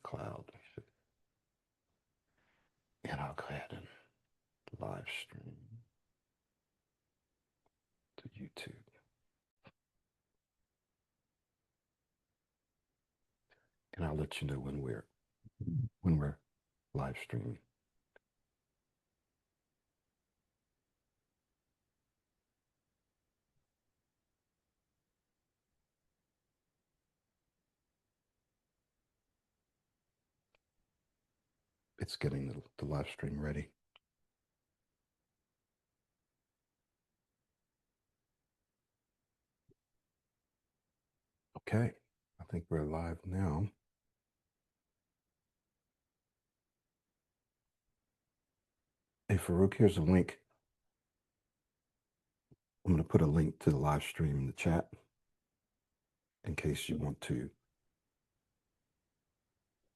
cloud. And I'll go ahead and live stream to YouTube. And I'll let you know when we're live streaming. It's getting the live stream ready. Okay, I think we're live now. Hey, Farrukh, here's a link. I'm going to put a link to the live stream in the chat in case you want to,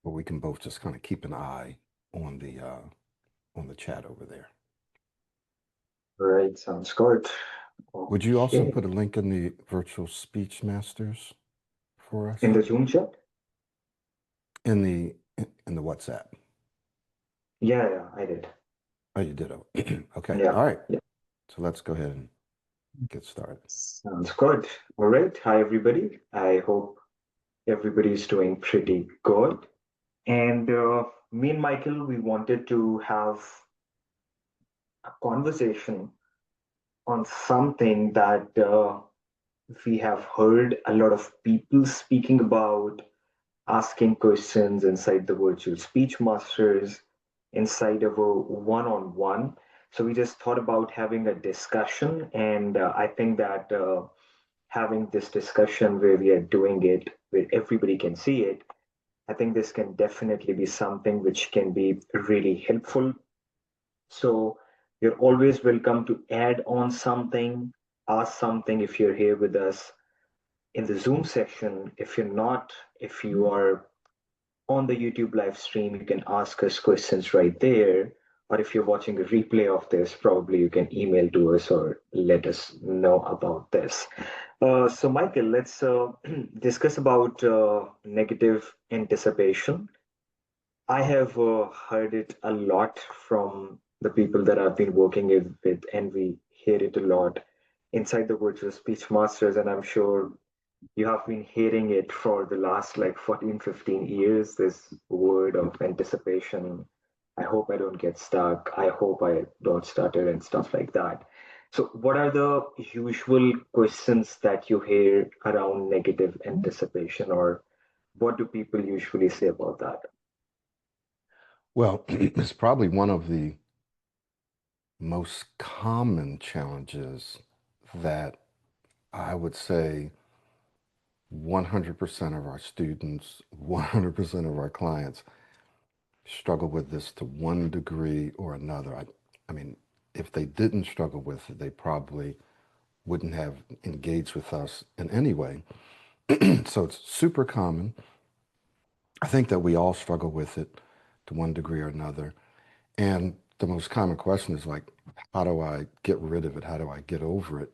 or we can both just kind of keep an eye on the chat over there. Right, sounds good. Would you also put a link in the virtual speech masters for us? In the Zoom chat? In the WhatsApp. Yeah, I did. Oh, you did. Okay. Yeah. All right. Yeah. So let's go ahead and get started. Sounds good. All right. Hi, everybody. I hope everybody's doing pretty good. And me and Michael, we wanted to have a conversation on something that we have heard a lot of people speaking about, asking questions inside the virtual speech masters, inside of a one-on-one. So we just thought about having a discussion, and I think that having this discussion where we are doing it, where everybody can see it, I think this can definitely be something which can be really helpful. So you're always welcome to add on something, ask something if you're here with us in the Zoom section. If you're not, if you are on the YouTube live stream, you can ask us questions right there. Or if you're watching a replay of this, probably you can email to us or let us know about this. So, Michael, let's discuss about negative anticipation. I have heard it a lot from the people that I've been working with, and we hear it a lot inside the virtual speech masters. And I'm sure you have been hearing it for the last like 14, 15 years, this word of anticipation. I hope I don't get stuck. I hope I don't stutter and stuff like that. So, what are the usual questions that you hear around negative anticipation, or what do people usually say about that? Well, it's probably one of the most common challenges that I would say 100% of our students, 100% of our clients struggle with this to one degree or another. I mean, if they didn't struggle with it, they probably wouldn't have engaged with us in any way. So it's super common. I think that we all struggle with it to one degree or another. And the most common question is like, how do I get rid of it? How do I get over it?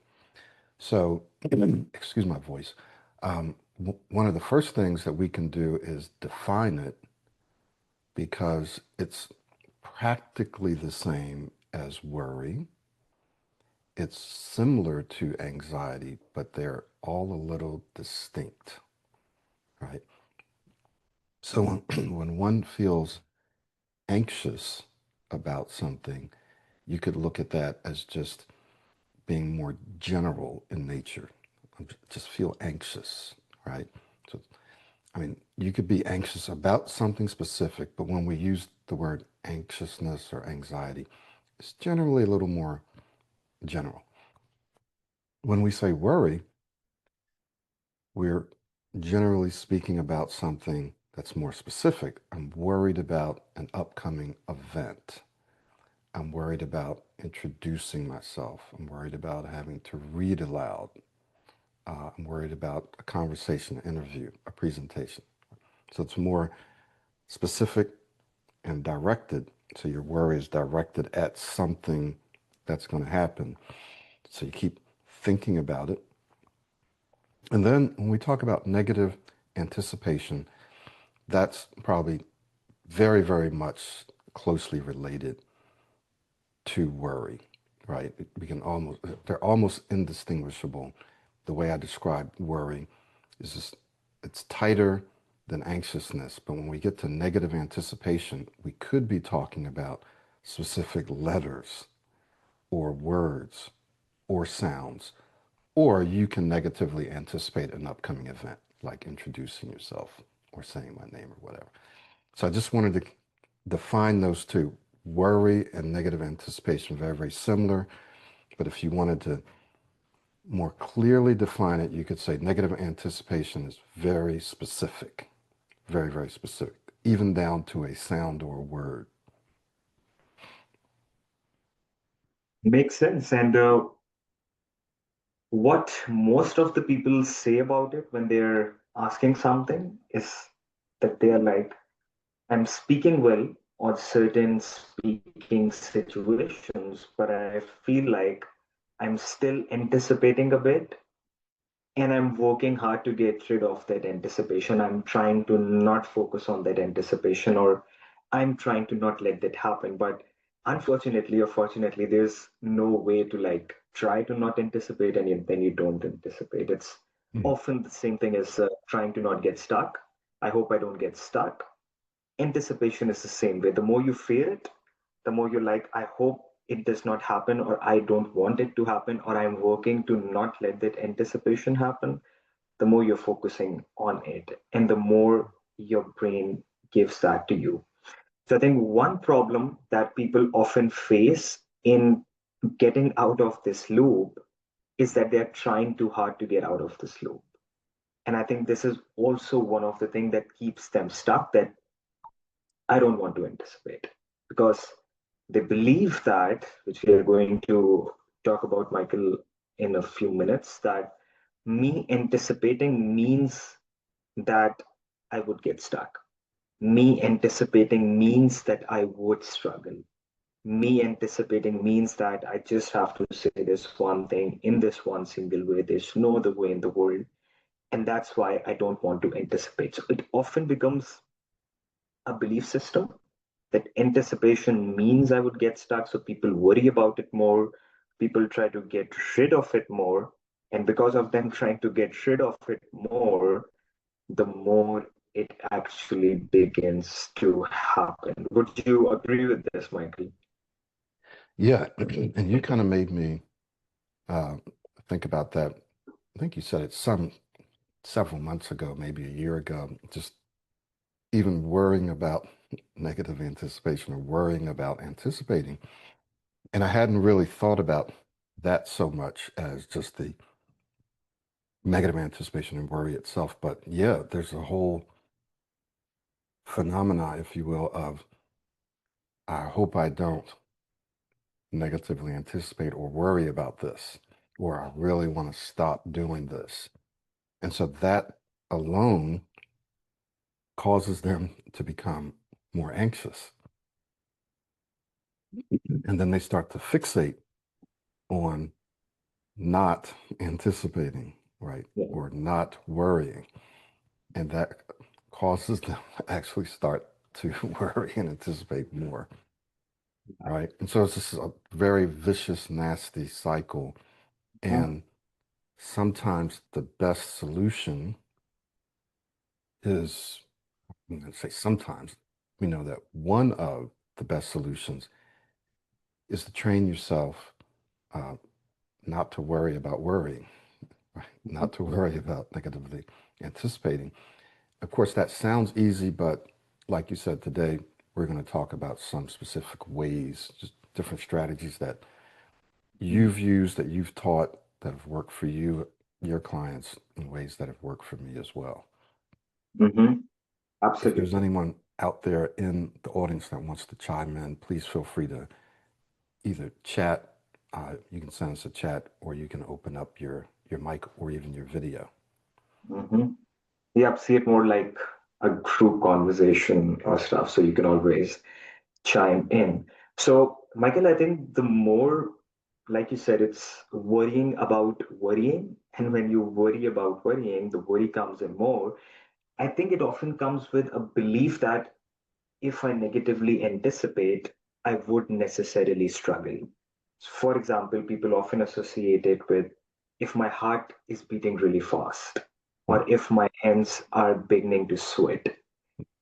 So, excuse my voice. One of the first things that we can do is define it, because it's practically the same as worry. It's similar to anxiety, but they're all a little distinct, right? So when one feels anxious about something, you could look at that as just being more general in nature. Just feel anxious, right? So, I mean, you could be anxious about something specific, but when we use the word anxiousness or anxiety, it's generally a little more general. When we say worry, we're generally speaking about something that's more specific. I'm worried about an upcoming event. I'm worried about introducing myself. I'm worried about having to read aloud. I'm worried about a conversation, an interview, a presentation. So it's more specific and directed. So your worry is directed at something that's going to happen. So you keep thinking about it. And then when we talk about negative anticipation, that's probably very, very much closely related to worry, right? We can almost, they're almost indistinguishable. The way I describe worry is just, it's tighter than anxiousness. But when we get to negative anticipation, we could be talking about specific letters or words or sounds, or you can negatively anticipate an upcoming event, like introducing yourself or saying my name or whatever. So I just wanted to define those two. Worry and negative anticipation, very, very similar. But if you wanted to more clearly define it, you could say negative anticipation is very specific, very, very specific, even down to a sound or a word. Makes sense. And what most of the people say about it when they're asking something is that they are like, I'm speaking well on certain speaking situations, but I feel like I'm still anticipating a bit and I'm working hard to get rid of that anticipation. I'm trying to not focus on that anticipation, or I'm trying to not let that happen. But unfortunately or fortunately, there's no way to like try to not anticipate and then you don't anticipate. It's Mm. often the same thing as trying to not get stuck. I hope I don't get stuck. Anticipation is the same way. The more you fear it, the more you're like, I hope it does not happen, or I don't want it to happen, or I'm working to not let that anticipation happen, the more you're focusing on it and the more your brain gives that to you. So I think one problem that people often face in getting out of this loop is that they're trying too hard to get out of this loop. And I think this is also one of the things that keeps them stuck, that I don't want to anticipate, because they believe that, which we are going to talk about, Michael, in a few minutes, that me anticipating means that I would get stuck. Me anticipating means that I would struggle. Me anticipating means that I just have to say this one thing in this one single way. There's no other way in the world. And that's why I don't want to anticipate. So it often becomes a belief system that anticipation means I would get stuck. So people worry about it more. People try to get rid of it more. And because of them trying to get rid of it more, the more it actually begins to happen. Would you agree with this, Michael? Yeah, and you kind of made me uh, think about that. I think you said it several months ago, maybe a year ago, just even worrying about negative anticipation or worrying about anticipating. And I hadn't really thought about that so much as just the negative anticipation and worry itself. But yeah, there's a whole phenomena, if you will, of I hope I don't negatively anticipate or worry about this, or I really want to stop doing this. And so that alone causes them to become more anxious. And then they start to fixate on not anticipating, right? Yeah. Or not worrying. And that causes them to actually start to worry and anticipate more, right? And so it's just a very vicious, nasty cycle. Mhm. And sometimes the best solution is, I'm going to say sometimes, we know that one of the best solutions is to train yourself uh, not to worry about worrying, right? Not to worry about negatively anticipating. Of course, that sounds easy, but like you said today, we're going to talk about some specific ways, just different strategies that you've used, that you've taught, that have worked for you, your clients, in ways that have worked for me as well. Mhm. If there's Absolutely. anyone out there in the audience that wants to chime in, please feel free to either chat, you can send us a chat, or you can open up your mic or even your video. Mhm. Yep, see it more like a group conversation or stuff, so you can always chime in. So, Michael, I think the more, like you said, it's worrying about worrying. And when you worry about worrying, the worry comes in more. I think it often comes with a belief that if I negatively anticipate, I would necessarily struggle. For example, people often associate it with if my heart is beating really fast Mm, or if my hands are beginning to sweat.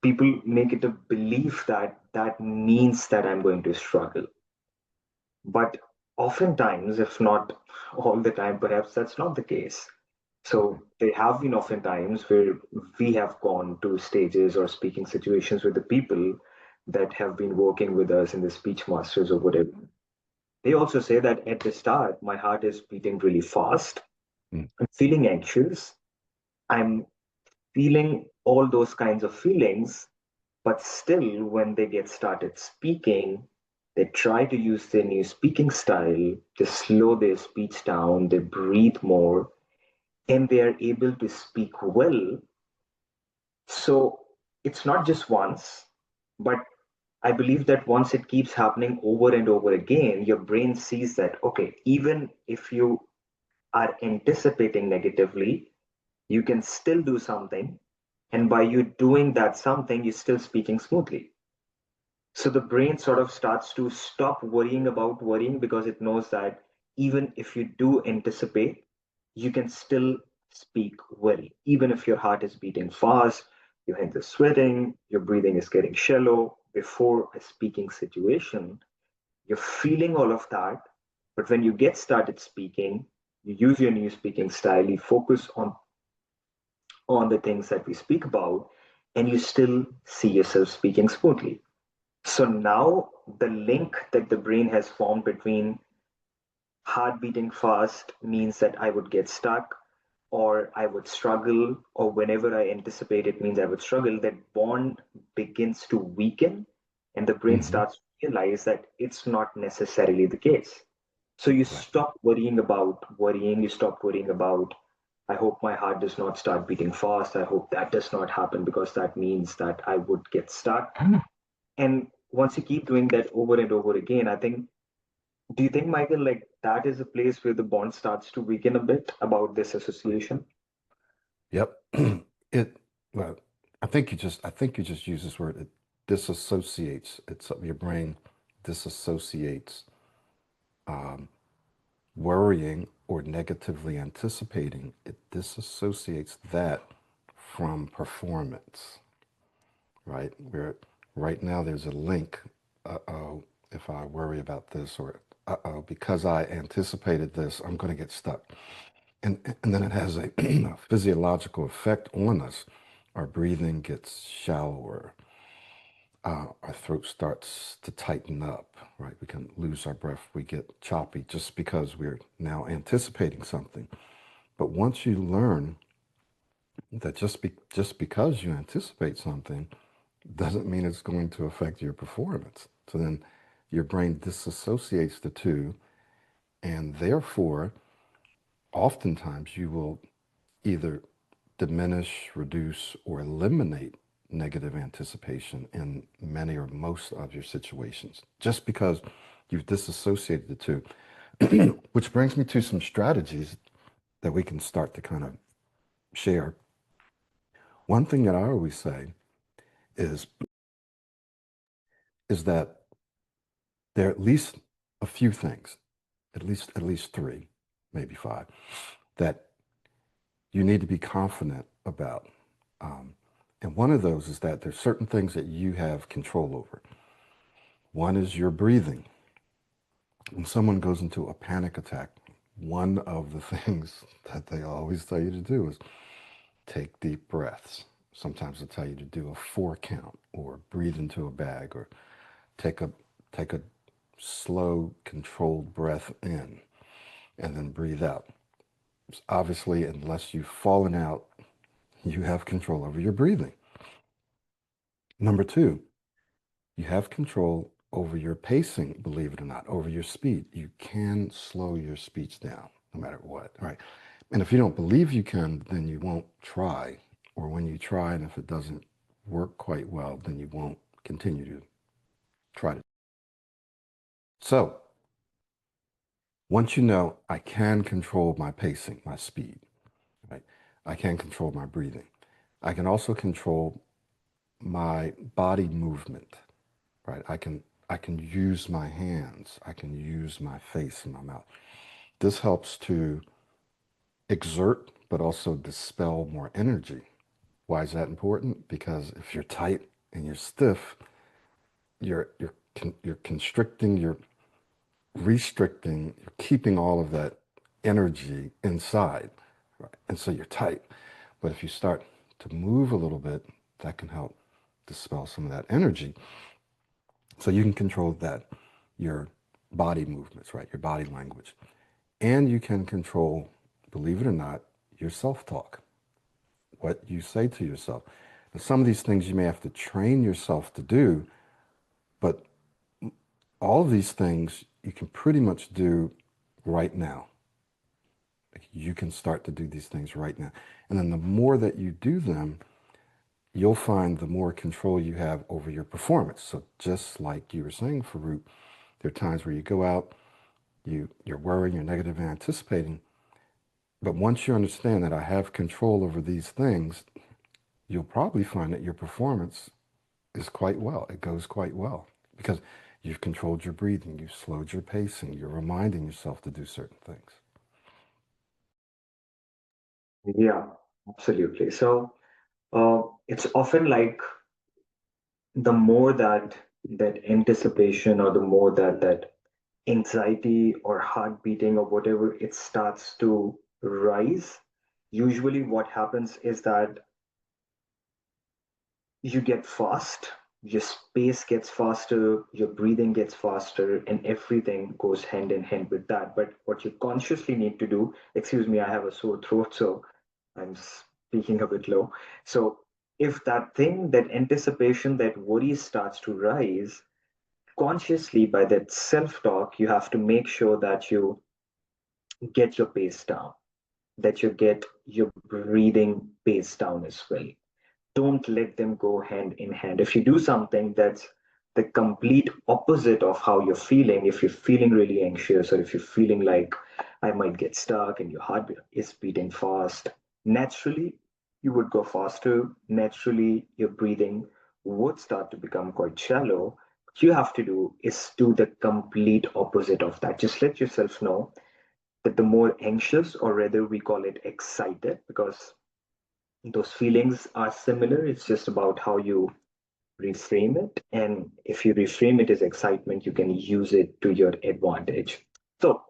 People make it a belief that that means that I'm going to struggle. But oftentimes, if not all the time, perhaps that's not the case. So there have been often times where we have gone to stages or speaking situations with the people that have been working with us in the speech masters or whatever. They also say that at the start, my heart is beating really fast. mm, I'm feeling anxious. I'm feeling all those kinds of feelings. But still, when they get started speaking, they try to use their new speaking style, they slow their speech down, they breathe more, and they are able to speak well. So it's not just once, but I believe that once it keeps happening over and over again, your brain sees that, okay, even if you are anticipating negatively, you can still do something. And by you doing that something, you're still speaking smoothly. So the brain sort of starts to stop worrying about worrying because it knows that even if you do anticipate, you can still speak well. Even if your heart is beating fast, your hands are sweating, your breathing is getting shallow before a speaking situation, you're feeling all of that. But when you get started speaking, you use your new speaking style, you focus on the things that we speak about, and you still see yourself speaking smoothly. So now the link that the brain has formed between heart beating fast means that I would get stuck or I would struggle, or whenever I anticipate it means I would struggle, that bond begins to weaken and the brain mhm, starts to realize that it's not necessarily the case. So you exactly. stop worrying about worrying, you stop worrying about, I hope my heart does not start beating fast. I hope that does not happen because that means that I would get stuck. And once you keep doing that over and over again, I think, do you think, Michael, like that is a place where the bond starts to weaken a bit about this association? Yep. It, well, I think you just use this word. It disassociates. It's your brain disassociates um, worrying or negatively anticipating. It disassociates that from performance, right? Where right now there's a link. Uh-oh, if I worry about this, or uh-oh, because I anticipated this, I'm going to get stuck. And then it has a physiological effect on us. Our breathing gets shallower. Our throat starts to tighten up, right? We can lose our breath. We get choppy just because we're now anticipating something. But once you learn that just because you anticipate something doesn't mean it's going to affect your performance. So then your brain disassociates the two, and therefore, oftentimes you will either diminish, reduce, or eliminate negative anticipation in many or most of your situations, just because you've disassociated the two. Which brings me to some strategies that we can start to kind of share. One thing that I always say is is that there are at least a few things, at least three, maybe five, that you need to be confident about. Um, and one of those is that there's certain things that you have control over. One is your breathing. When someone goes into a panic attack, one of the things that they always tell you to do is take deep breaths. Sometimes they'll tell you to do a 4 count or breathe into a bag or take a take a slow, controlled breath in and then breathe out. Obviously, unless you've fallen out, you have control over your breathing. Number two, you have control over your pacing, believe it or not, over your speed. You can slow your speech down no matter what. All right. And if you don't believe you can, then you won't try. Or when you try, and if it doesn't work quite well, then you won't continue to try to. So once you know I can control my pacing, my speed, right? I can control my breathing. I can also control my body movement, right? I can use my hands. I can use my face and my mouth. This helps to exert, but also dispel more energy. Why is that important? Because if you're tight and you're stiff, you're constricting, you're restricting, you're keeping all of that energy inside, right? And so you're tight. But if you start to move a little bit, that can help dispel some of that energy. So you can control that, your body movements, right? Your body language. And you can control, believe it or not, your self-talk, what you say to yourself. Now, some of these things you may have to train yourself to do, but all of these things you can pretty much do right now. You can start to do these things right now. And then the more that you do them, you'll find the more control you have over your performance. So just like you were saying, Farrukh, there are times where you go out, you're worrying, you're negative and anticipating. But once you understand that I have control over these things, you'll probably find that your performance is quite well. It goes quite well because you've controlled your breathing, you've slowed your pacing, you're reminding yourself to do certain things. Yeah, absolutely. So it's often like the more that anticipation, or the more that anxiety or heart beating or whatever, it starts to rise. Usually what happens is that you get fast, your space gets faster, your breathing gets faster, and everything goes hand in hand with that. But what you consciously need to do, excuse me, I have a sore throat, so I'm speaking a bit low. So if that thing, that anticipation, that worry starts to rise, consciously by that self-talk, you have to make sure that you get your pace down, that you get your breathing pace down as well. Don't let them go hand in hand. If you do something that's the complete opposite of how you're feeling, if you're feeling really anxious, or if you're feeling like I might get stuck and your heart is beating fast, naturally you would go faster. Naturally, your breathing would start to become quite shallow. What you have to do is do the complete opposite of that. Just let yourself know that the more anxious, or rather, we call it excited, because those feelings are similar. It's just about how you reframe it. And if you reframe it as excitement, you can use it to your advantage. So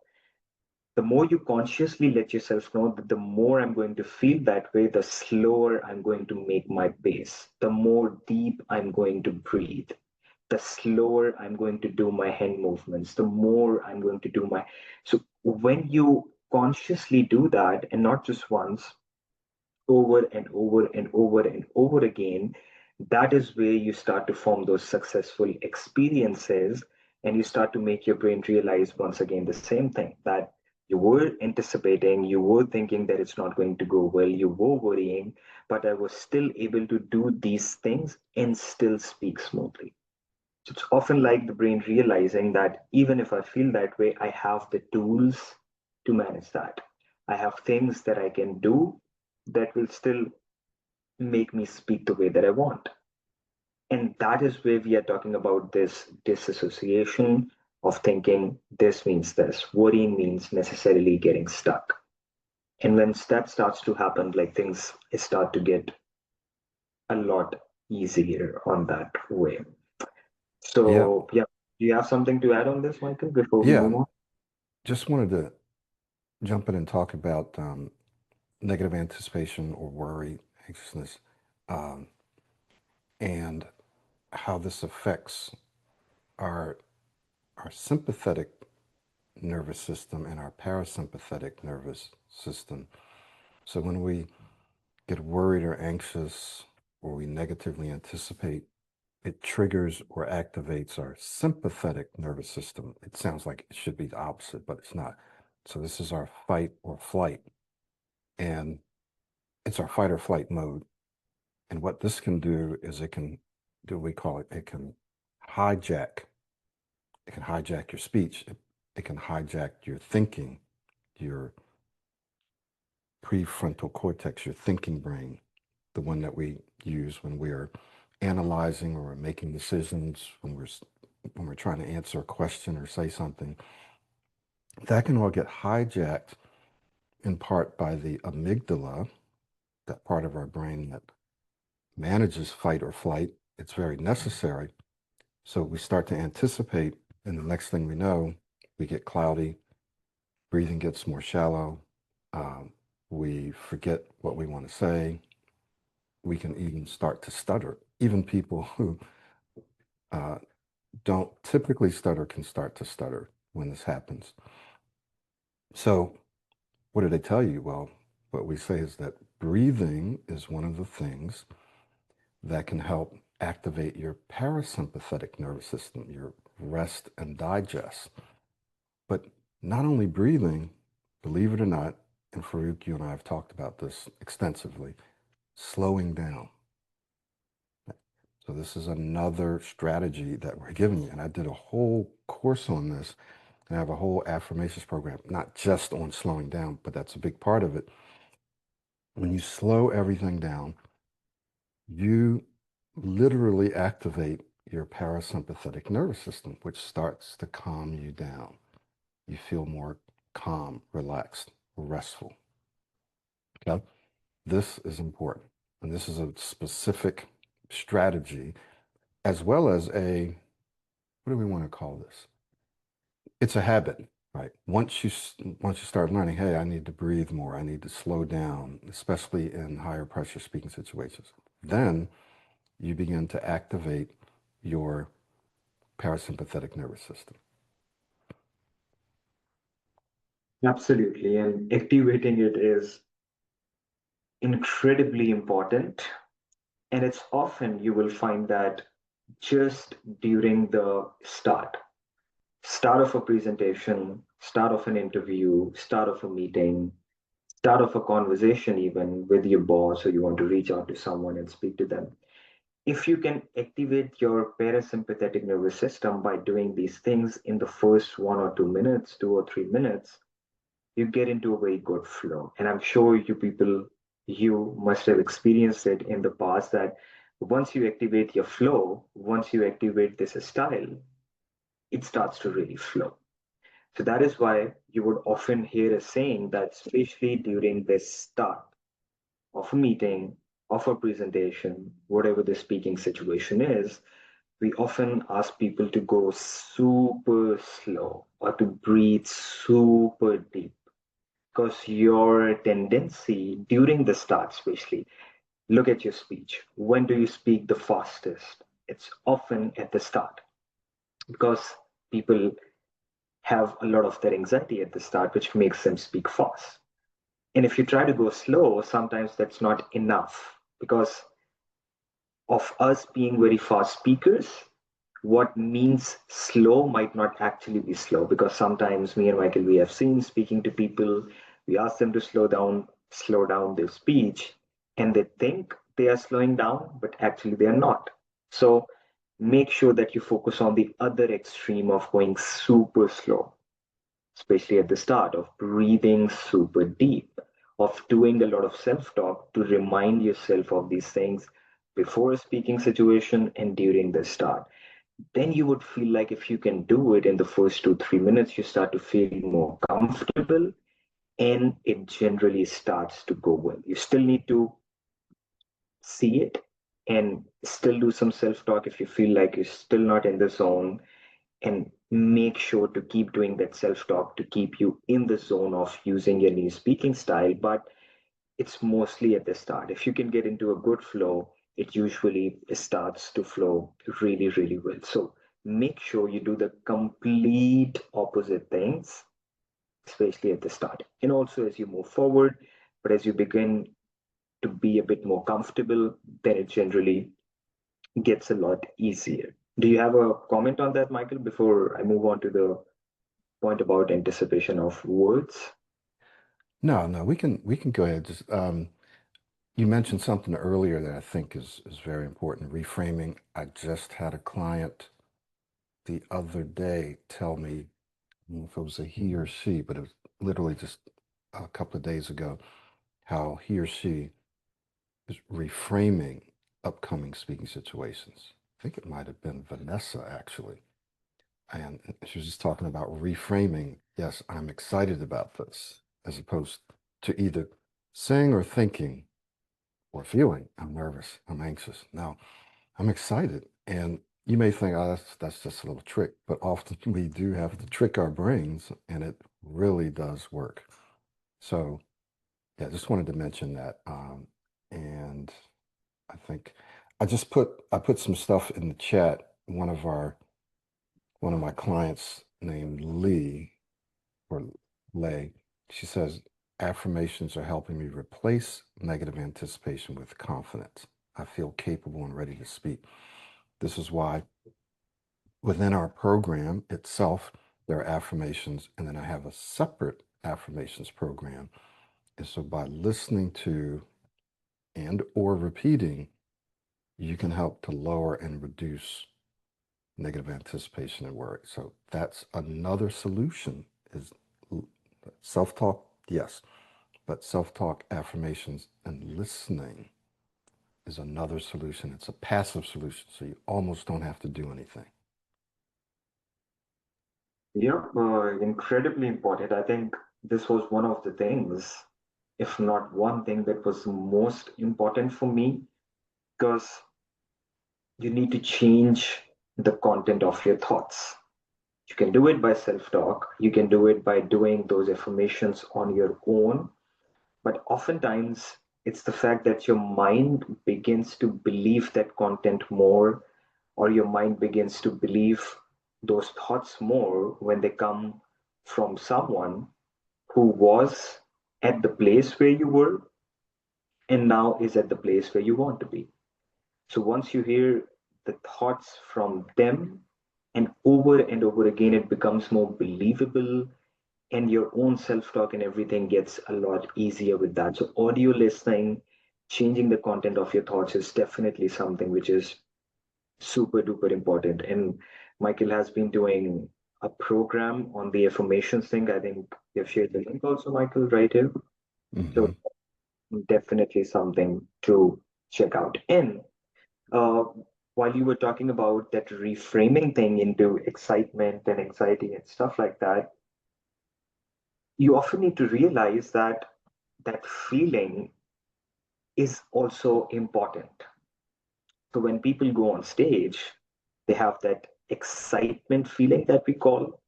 the more you consciously let yourself know that the more I'm going to feel that way, the slower I'm going to make my pace, the more deep I'm going to breathe, the slower I'm going to do my hand movements, the more I'm going to do my. So when you consciously do that, and not just once, over and over and over and over again, that is where you start to form those successful experiences, and you start to make your brain realize once again the same thing, that you were anticipating, you were thinking that it's not going to go well, you were worrying, but I was still able to do these things and still speak smoothly. So it's often like the brain realizing that even if I feel that way, I have the tools to manage that. I have things that I can do that will still make me speak the way that I want. And that is where we are talking about this disassociation of thinking this means this. Worry means necessarily getting stuck. And when that starts to happen, like things start to get a lot easier on that way. Yeah, So, yeah, do you have something to add on this, Michael, before we yeah. move on? Just wanted to jump in and talk about negative anticipation or worry, anxiousness, um, and how this affects our our sympathetic nervous system and our parasympathetic nervous system. So when we get worried or anxious or we negatively anticipate, it triggers or activates our sympathetic nervous system. It sounds like it should be the opposite, but it's not. So this is our fight or flight, and it's our fight or flight mode. And what this can do is it can do, we call it, hijack, it can hijack your speech. It can hijack your thinking, your prefrontal cortex, your thinking brain, the one that we use when we're analyzing or making decisions, when we're trying to answer a question or say something, that can all get hijacked in part by the amygdala, that part of our brain that manages fight or flight. It's very necessary. So we start to anticipate, and the next thing we know, we get cloudy, breathing gets more shallow, um, we forget what we want to say, we can even start to stutter. Even people who uh, don't typically stutter can start to stutter when this happens. So, what do they tell you? Well, what we say is that breathing is one of the things that can help activate your parasympathetic nervous system, your rest and digest. But not only breathing, believe it or not, and Farrukh, you and I have talked about this extensively, slowing down. So this is another strategy that we're giving you. And I did a whole course on this. And I have a whole affirmations program, not just on slowing down, but that's a big part of it. When you slow everything down, you literally activate your parasympathetic nervous system, which starts to calm you down. You feel more calm, relaxed, restful. Okay? This is important. And this is a specific strategy as well as what do we want to call this? It's a habit, right? Once you start learning, hey, I need to breathe more, I need to slow down, especially in higher pressure speaking situations, then you begin to activate your parasympathetic nervous system. Absolutely. And activating it is incredibly important. And it's often you will find that just during the start of a presentation, start of an interview, start of a meeting, start of a conversation, even with your boss, or you want to reach out to someone and speak to them. If you can activate your parasympathetic nervous system by doing these things in the first 1 or 2 minutes, 2 or 3 minutes, you get into a very good flow. And I'm sure you must have experienced it in the past that once you activate your flow, once you activate this style, it starts to really flow. So that is why you would often hear a saying that, especially during this start of a meeting, of a presentation, whatever the speaking situation is, we often ask people to go super slow or to breathe super deep because your tendency during the start, especially, look at your speech. When do you speak the fastest? It's often at the start because people have a lot of their anxiety at the start, which makes them speak fast. And if you try to go slow, sometimes that's not enough because of us being very fast speakers. What means slow might not actually be slow because sometimes me and Michael, we have seen speaking to people, we ask them to slow down their speech, and they think they are slowing down, but actually they are not. So make sure that you focus on the other extreme of going super slow, especially at the start, of breathing super deep, of doing a lot of self talk to remind yourself of these things before a speaking situation and during the start. Then you would feel like if you can do it in the first 2, 3 minutes, you start to feel more comfortable and it generally starts to go well. You still need to see it and still do some self talk if you feel like you're still not in the zone, and make sure to keep doing that self talk to keep you in the zone of using your new speaking style. But it's mostly at the start. If you can get into a good flow, it usually starts to flow really, really well. So make sure you do the complete opposite things, especially at the start. And also as you move forward, but as you begin to be a bit more comfortable, then it generally gets a lot easier. Do you have a comment on that, Michael, before I move on to the point about anticipation of words? No, no, we can go ahead. Just you mentioned something earlier that I think is very important. Reframing. I just had a client the other day tell me, I don't know if it was a he or she, but it was literally just a couple of days ago, how he or she is reframing upcoming speaking situations. I think it might have been Vanessa actually. And she was just talking about reframing. Yes, I'm excited about this, as opposed to either saying or thinking or feeling, I'm nervous, I'm anxious. No, I'm excited. And you may think, oh, that's just a little trick, but often we do have to trick our brains, and it really does work. So, yeah, just wanted to mention that. And I think I put some stuff in the chat. One of my clients named Lee or Lay, she says affirmations are helping me replace negative anticipation with confidence. I feel capable and ready to speak. This is why within our program itself, there are affirmations, and then I have a separate affirmations program. And so by listening to and or repeating, you can help to lower and reduce negative anticipation and worry. So that's another solution is self-talk, yes, but self-talk, affirmations, and listening is another solution. It's a passive solution, so you almost don't have to do anything. Yeah, incredibly important. I think this was one of the things, if not one thing, that was most important for me because you need to change the content of your thoughts. You can do it by self-talk, you can do it by doing those affirmations on your own, but oftentimes it's the fact that your mind begins to believe that content more, or your mind begins to believe those thoughts more when they come from someone who was at the place where you were and now is at the place where you want to be. So once you hear the thoughts from them and over again, it becomes more believable, and your own self talk and everything gets a lot easier with that. So, audio listening, changing the content of your thoughts is definitely something which is super duper important. And Michael has been doing a program on the affirmations thing. I think you've shared the link also, Michael, right here. So, Mm-hmm. definitely something to check out. And uh, while you were talking about that reframing thing into excitement and anxiety and stuff like that, you often need to realize that that feeling is also important. So when people go on stage, they have that excitement feeling that we call,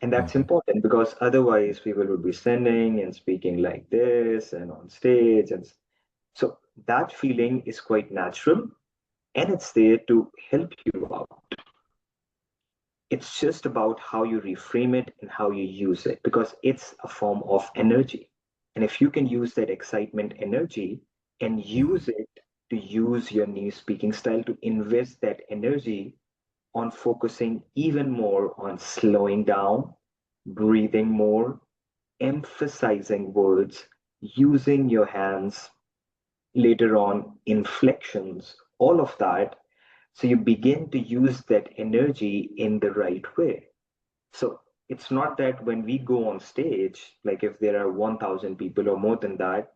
and that's Mm-hmm. important because otherwise people would be standing and speaking like this and on stage. And so that feeling is quite natural and it's there to help you out. It's just about how you reframe it and how you use it because it's a form of energy. And if you can use that excitement energy and Mm-hmm. use it to use your new speaking style to invest that energy on focusing even more on slowing down, breathing more, emphasizing words, using your hands, later on, inflections, all of that. So you begin to use that energy in the right way. So it's not that when we go on stage, like if there are 1,000 people or more than that,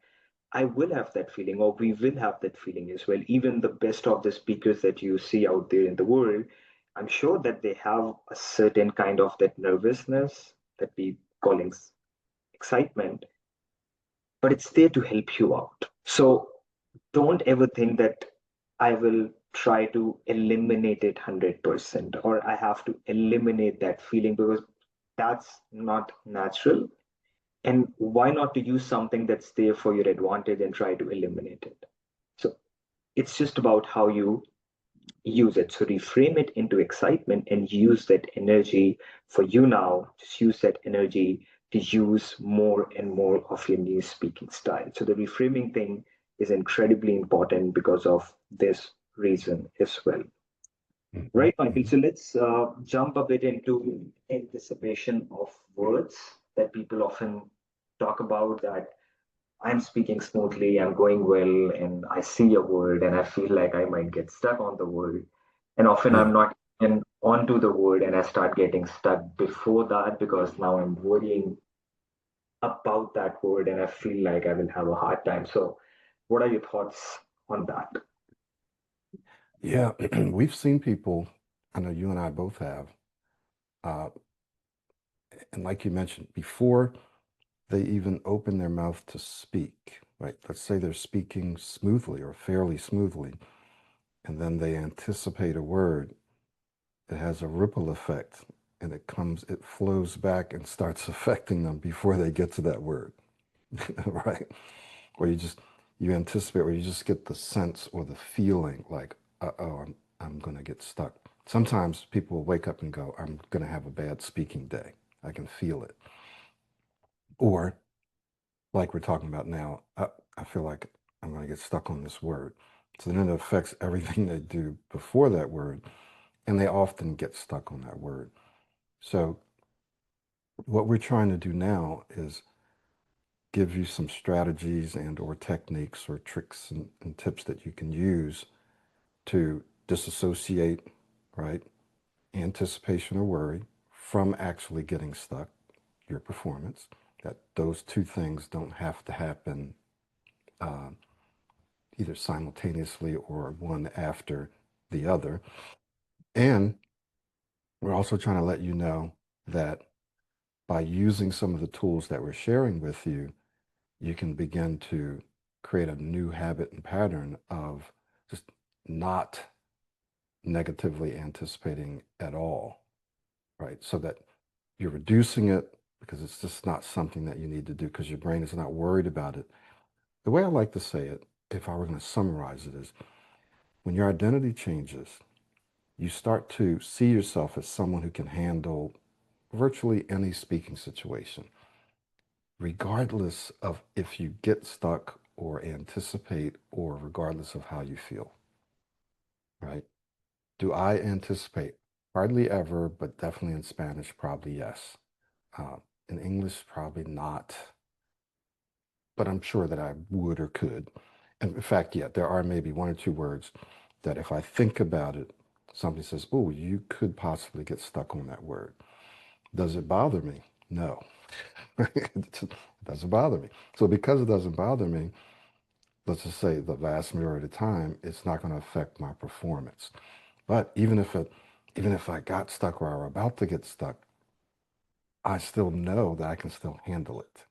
I will have that feeling, or we will have that feeling as well. Even the best of the speakers that you see out there in the world, I'm sure that they have a certain kind of that nervousness that we calling excitement, but it's there to help you out. So don't ever think that I will try to eliminate it 100% or I have to eliminate that feeling because that's not natural. And why not to use something that's there for your advantage and try to eliminate it? So it's just about how you use it. So reframe it into excitement and use that energy for you now. Just use that energy to use more and more of your new speaking style. So the reframing thing is incredibly important because of this reason as well. Mm-hmm. Right, Michael. Mm-hmm. So let's jump a bit into anticipation of words that people often talk about that I'm speaking smoothly, I'm going well, and I see a word and I feel like I might get stuck on the word. And often Yeah. I'm not even onto the word and I start getting stuck before that because now I'm worrying about that word and I feel like I will have a hard time. So, what are your thoughts on that? Yeah, we've seen people, I know you and I both have, uh, and like you mentioned, before they even open their mouth to speak, right? Let's say they're speaking smoothly or fairly smoothly, and then they anticipate a word. It has a ripple effect, and it flows back and starts affecting them before they get to that word, right? Or you anticipate, or you just get the sense or the feeling like, uh-oh, I'm going to get stuck. Sometimes people will wake up and go, I'm going to have a bad speaking day. I can feel it. Or like we're talking about now, I feel like I'm going to get stuck on this word. So then it affects everything they do before that word, and they often get stuck on that word. So what we're trying to do now is give you some strategies and or techniques or tricks and tips that you can use to disassociate, right, anticipation or worry from actually getting stuck, your performance, that those two things don't have to happen uh, either simultaneously or one after the other. And we're also trying to let you know that by using some of the tools that we're sharing with you, you can begin to create a new habit and pattern of just not negatively anticipating at all, right? So that you're reducing it because it's just not something that you need to do because your brain is not worried about it. The way I like to say it, if I were going to summarize it, is when your identity changes, you start to see yourself as someone who can handle virtually any speaking situation, regardless of if you get stuck or anticipate or regardless of how you feel, right? Do I anticipate? Hardly ever, but definitely in Spanish, probably yes. Uh, in English, probably not, but I'm sure that I would or could. And in fact, yeah, there are maybe one or two words that if I think about it, somebody says, oh, you could possibly get stuck on that word. Does it bother me? No. It doesn't bother me. So because it doesn't bother me, let's just say the vast majority of the time, it's not going to affect my performance. But even if I got stuck or I were about to get stuck, I still know that I can still handle it.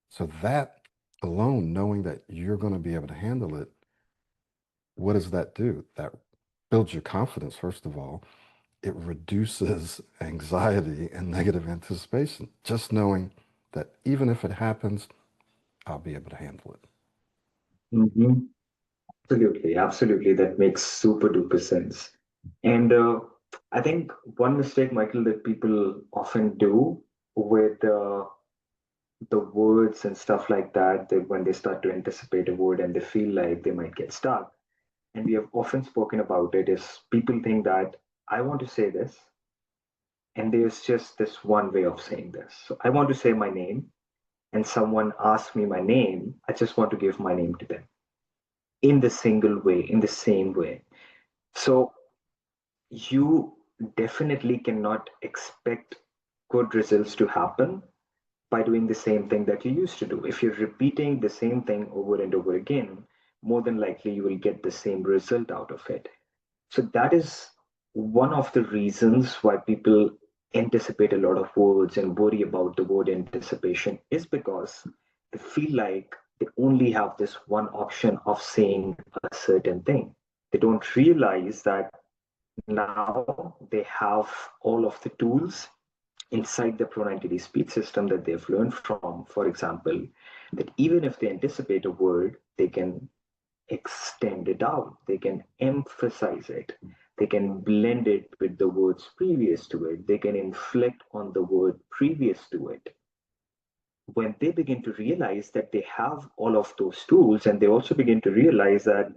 So that alone, knowing that you're going to be able to handle it, what does that do? That builds your confidence, first of all. It reduces anxiety and negative anticipation. Just knowing that even if it happens, I'll be able to handle it. Hmm. Absolutely, absolutely. That makes super duper sense. And I think one mistake, Michael, that people often do with the words and stuff like that, that when they start to anticipate a word and they feel like they might get stuck, and we have often spoken about it, is people think that I want to say this, and there's just this one way of saying this. So I want to say my name, and someone asks me my name, I just want to give my name to them in the single way, in the same way. So you definitely cannot expect good results to happen by doing the same thing that you used to do. If you're repeating the same thing over and over again, more than likely you will get the same result out of it. So that is one of the reasons why people anticipate a lot of words and worry about the word anticipation is because they feel like they only have this one option of saying a certain thing. They don't realize that now they have all of the tools inside the pronunciation speech system that they've learned from, for example, that even if they anticipate a word, they can extend it out, they can emphasize it, they can blend it with the words previous to it, they can inflect on the word previous to it. When they begin to realize that they have all of those tools, and they also begin to realize that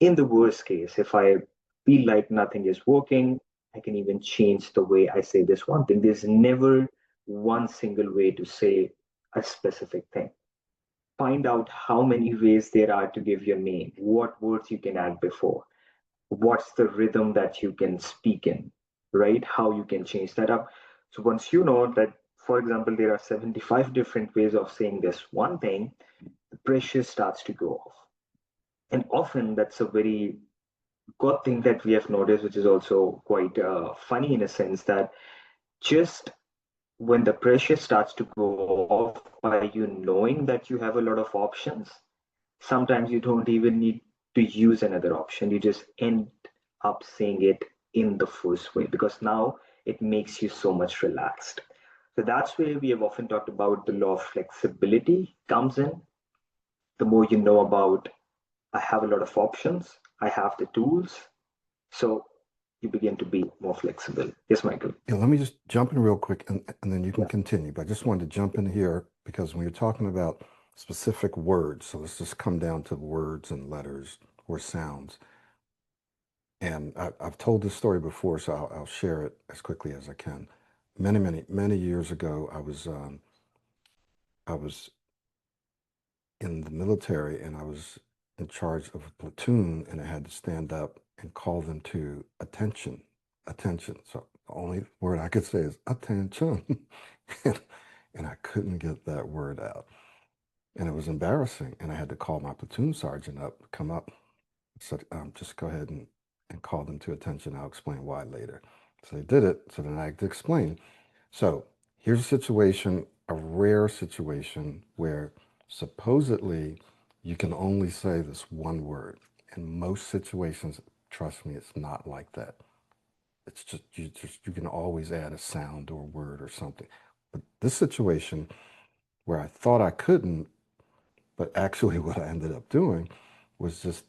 in the worst case, if I feel like nothing is working, I can even change the way I say this one thing. There's never one single way to say a specific thing. Find out how many ways there are to give your name, what words you can add before, what's the rhythm that you can speak in, right? How you can change that up. So once you know that, for example, there are 75 different ways of saying this one thing, the pressure starts to go off. And often that's a very good thing that we have noticed, which is also quite funny in a sense that just when the pressure starts to go off by you knowing that you have a lot of options, sometimes you don't even need to use another option. You just end up saying it in the first way because now it makes you so much relaxed. So that's where we have often talked about the law of flexibility comes in. The more you know about, I have a lot of options, I have the tools, so you begin to be more flexible. Yes, Michael. Yeah, let me just jump in real quick and then you can Yeah. continue. But I just wanted to jump in here because when you're talking about specific words, so let's just come down to words and letters or sounds. And I've told this story before, so I'll share it as quickly as I can. Many years ago, I was in the military and I was in charge of a platoon and I had to stand up and call them to attention, attention. So the only word I could say is attention. and, and I couldn't get that word out. And it was embarrassing. And I had to call my platoon sergeant up, come up, said, just go ahead and call them to attention. I'll explain why later. So they did it. So then I had to explain. So here's a situation, a rare situation where supposedly you can only say this one word. In most situations, trust me, it's not like that. It's just you can always add a sound or a word or something. But this situation where I thought I couldn't, but actually what I ended up doing was just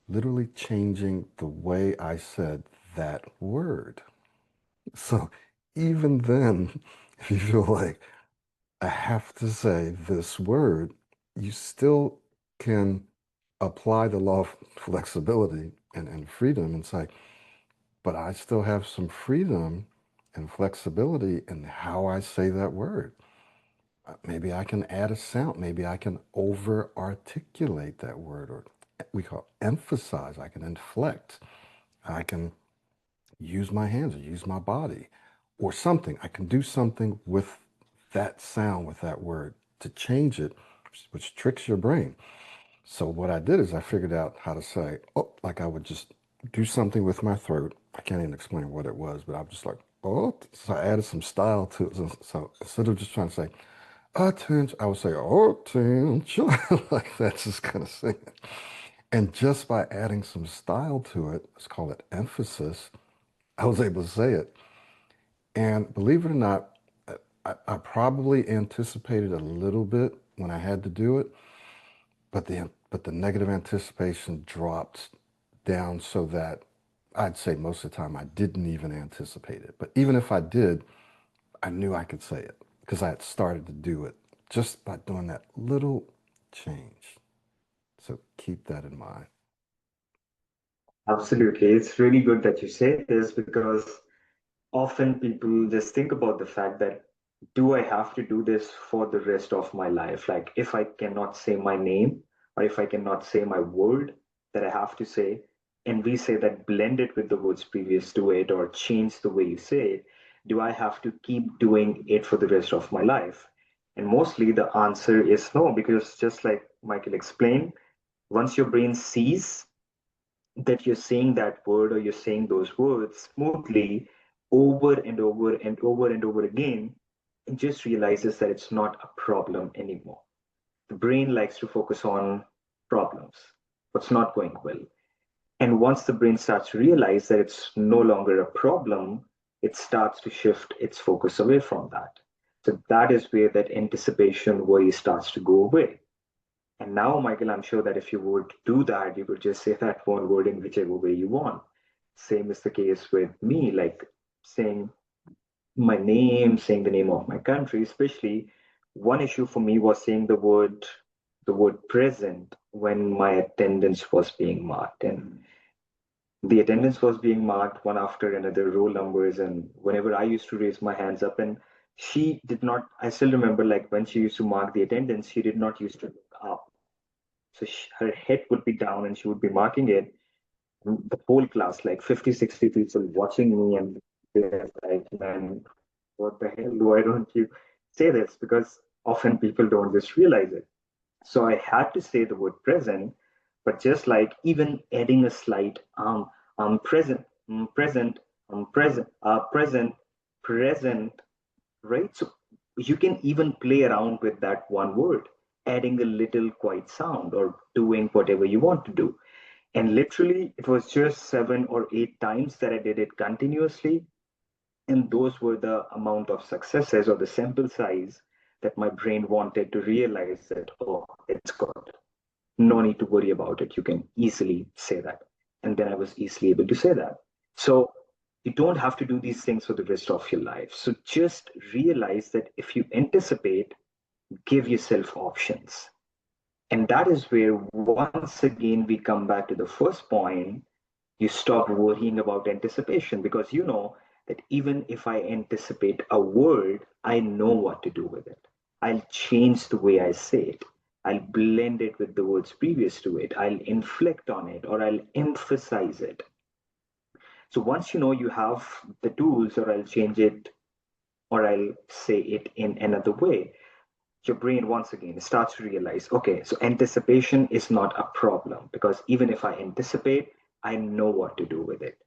literally changing the way I said that word. So even then, if you feel like I have to say this word, you still can apply the law of flexibility and freedom and say, but I still have some freedom and flexibility in how I say that word. Maybe I can add a sound. Maybe I can over articulate that word, or we call emphasize. I can inflect. I can use my hands or use my body or something. I can do something with that sound, with that word to change it, which tricks your brain. So what I did is I figured out how to say, oh, like I would just do something with my throat. I can't even explain what it was, but I'm just like, oh, so I added some style to it. So instead of just trying to say, attention, I would say, attention, like that, just kind of sing it. And just by adding some style to it, let's call it emphasis, I was able to say it. And believe it or not, I probably anticipated a little bit when I had to do it, but the negative anticipation dropped down so that I'd say most of the time I didn't even anticipate it. But even if I did, I knew I could say it because I had started to do it just by doing that little change. So keep that in mind. Absolutely. It's really good that you say this because often people just think about the fact that do I have to do this for the rest of my life? Like if I cannot say my name or if I cannot say my word that I have to say, and we say that blend it with the words previous to it or change the way you say it, do I have to keep doing it for the rest of my life? And mostly the answer is no, because just like Michael explained, once your brain sees that you're saying that word or you're saying those words smoothly over and over and over and over again, it just realizes that it's not a problem anymore. The brain likes to focus on problems, what's not going well. And once the brain starts to realize that it's no longer a problem, it starts to shift its focus away from that. So that is where that anticipation worry starts to go away. And now, Michael, I'm sure that if you would do that, you could just say that one word in whichever way you want. Same is the case with me, like saying my name, saying the name of my country, especially one issue for me was saying the word present when my attendance was being marked. And the attendance was being marked one after another, roll numbers, and whenever I used to raise my hands up, and she did not, I still remember like when she used to mark the attendance, she did not used to look up. So her head would be down and she would be marking it. The whole class, like 50, 60 people watching me, and they're like, man, what the hell? Why don't you say this? Because often people don't just realize it. So I had to say the word present But just like even adding a slight present, present, present, present, right? So you can even play around with that one word, adding a little quiet sound or doing whatever you want to do. And literally, it was just 7 or 8 times that I did it continuously. And those were the amount of successes or the sample size that my brain wanted to realize that, oh, it's good. No need to worry about it. You can easily say that. And then I was easily able to say that. So you don't have to do these things for the rest of your life. So just realize that if you anticipate, give yourself options. And that is where once again we come back to the first point. You stop worrying about anticipation because you know that even if I anticipate a word, I know what to do with it. I'll change the way I say it. I'll blend it with the words previous to it. I'll inflect on it or I'll emphasize it. So once you know you have the tools, or I'll change it or I'll say it in another way, your brain once again starts to realize, okay, so anticipation is not a problem because even if I anticipate, I know what to do with it.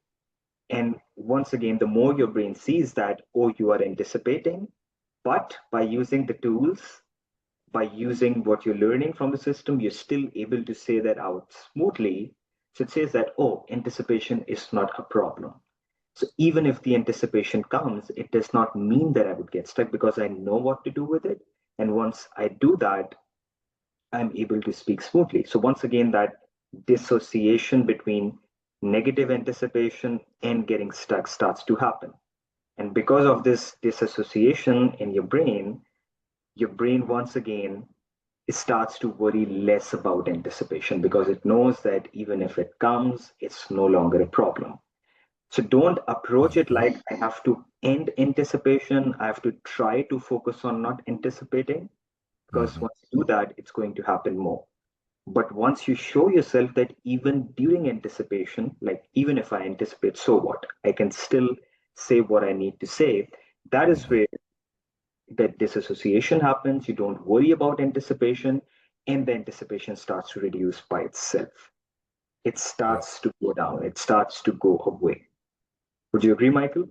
And once again, the more your brain sees that, oh, you are anticipating, but by using the tools, by using what you're learning from the system, you're still able to say that out smoothly. So it says that, oh, anticipation is not a problem. So even if the anticipation comes, it does not mean that I would get stuck because I know what to do with it. And once I do that, I'm able to speak smoothly. So once again, that dissociation between negative anticipation and getting stuck starts to happen. And because of this disassociation in your brain once again starts to worry less about anticipation because it knows that even if it comes, it's no longer a problem. So don't approach it Mhm. like I have to end anticipation. I have to try to focus on not anticipating because Mhm. once you do that, it's going to happen more. But once you show yourself that even during anticipation, like even if I anticipate, so what? I can still say what I need to say. That is Mhm. where that disassociation happens. You don't worry about anticipation, and the anticipation starts to reduce by itself. It Yeah, starts to go down, it starts to go away. Would you agree, Michael?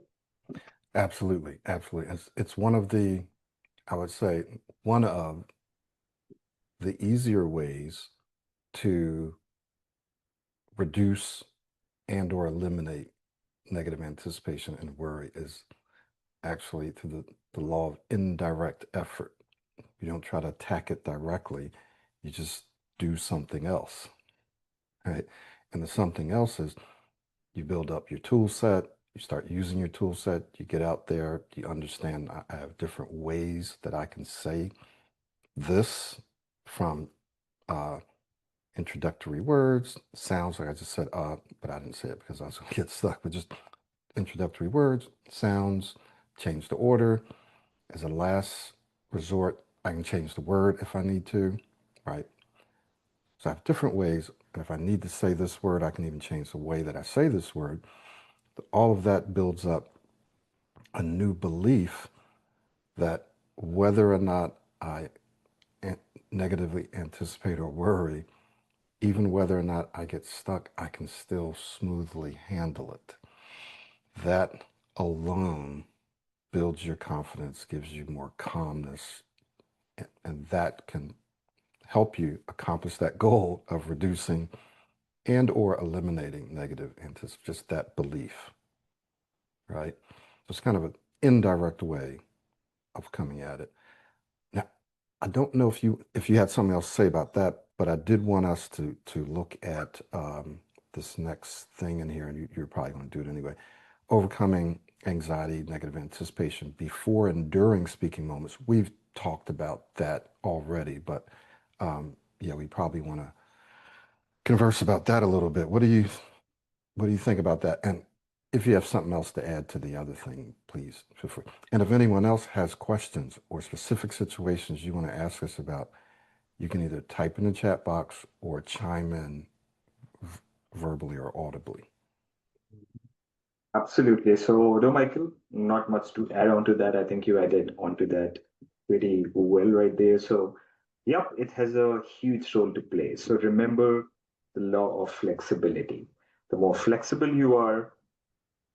absolutely, absolutely. It's one of the, I would say, one of the easier ways to reduce and or eliminate negative anticipation and worry is actually through the law of indirect effort. You don't try to attack it directly, you just do something else, right? And the something else is you build up your tool set, you start using your tool set, you get out there, you understand I have different ways that I can say this, from uh, introductory words, sounds like I just said, but I didn't say it because I was going to get stuck, but just introductory words, sounds, change the order. As a last resort, I can change the word if I need to, right? So I have different ways. And if I need to say this word, I can even change the way that I say this word. All of that builds up a new belief that whether or not I negatively anticipate or worry, even whether or not I get stuck, I can still smoothly handle it. That alone builds your confidence, gives you more calmness, and that can help you accomplish that goal of reducing and or eliminating negative anticipation, just that belief, right? So it's kind of an indirect way of coming at it. Now, I don't know if you had something else to say about that, but I did want us to look at this next thing in here, and you're probably going to do it anyway. Overcoming anxiety, negative anticipation before and during speaking moments. We've talked about that already, but yeah, we probably want to converse about that a little bit. What do you think about that? And if you have something else to add to the other thing, please feel free. And if anyone else has questions or specific situations you want to ask us about, you can either type in the chat box or chime in verbally or audibly. Absolutely. So, no, Michael, not much to add on to that. I think you added onto that pretty well right there. So, yep, it has a huge role to play. So, remember, the law of flexibility. The more flexible you are,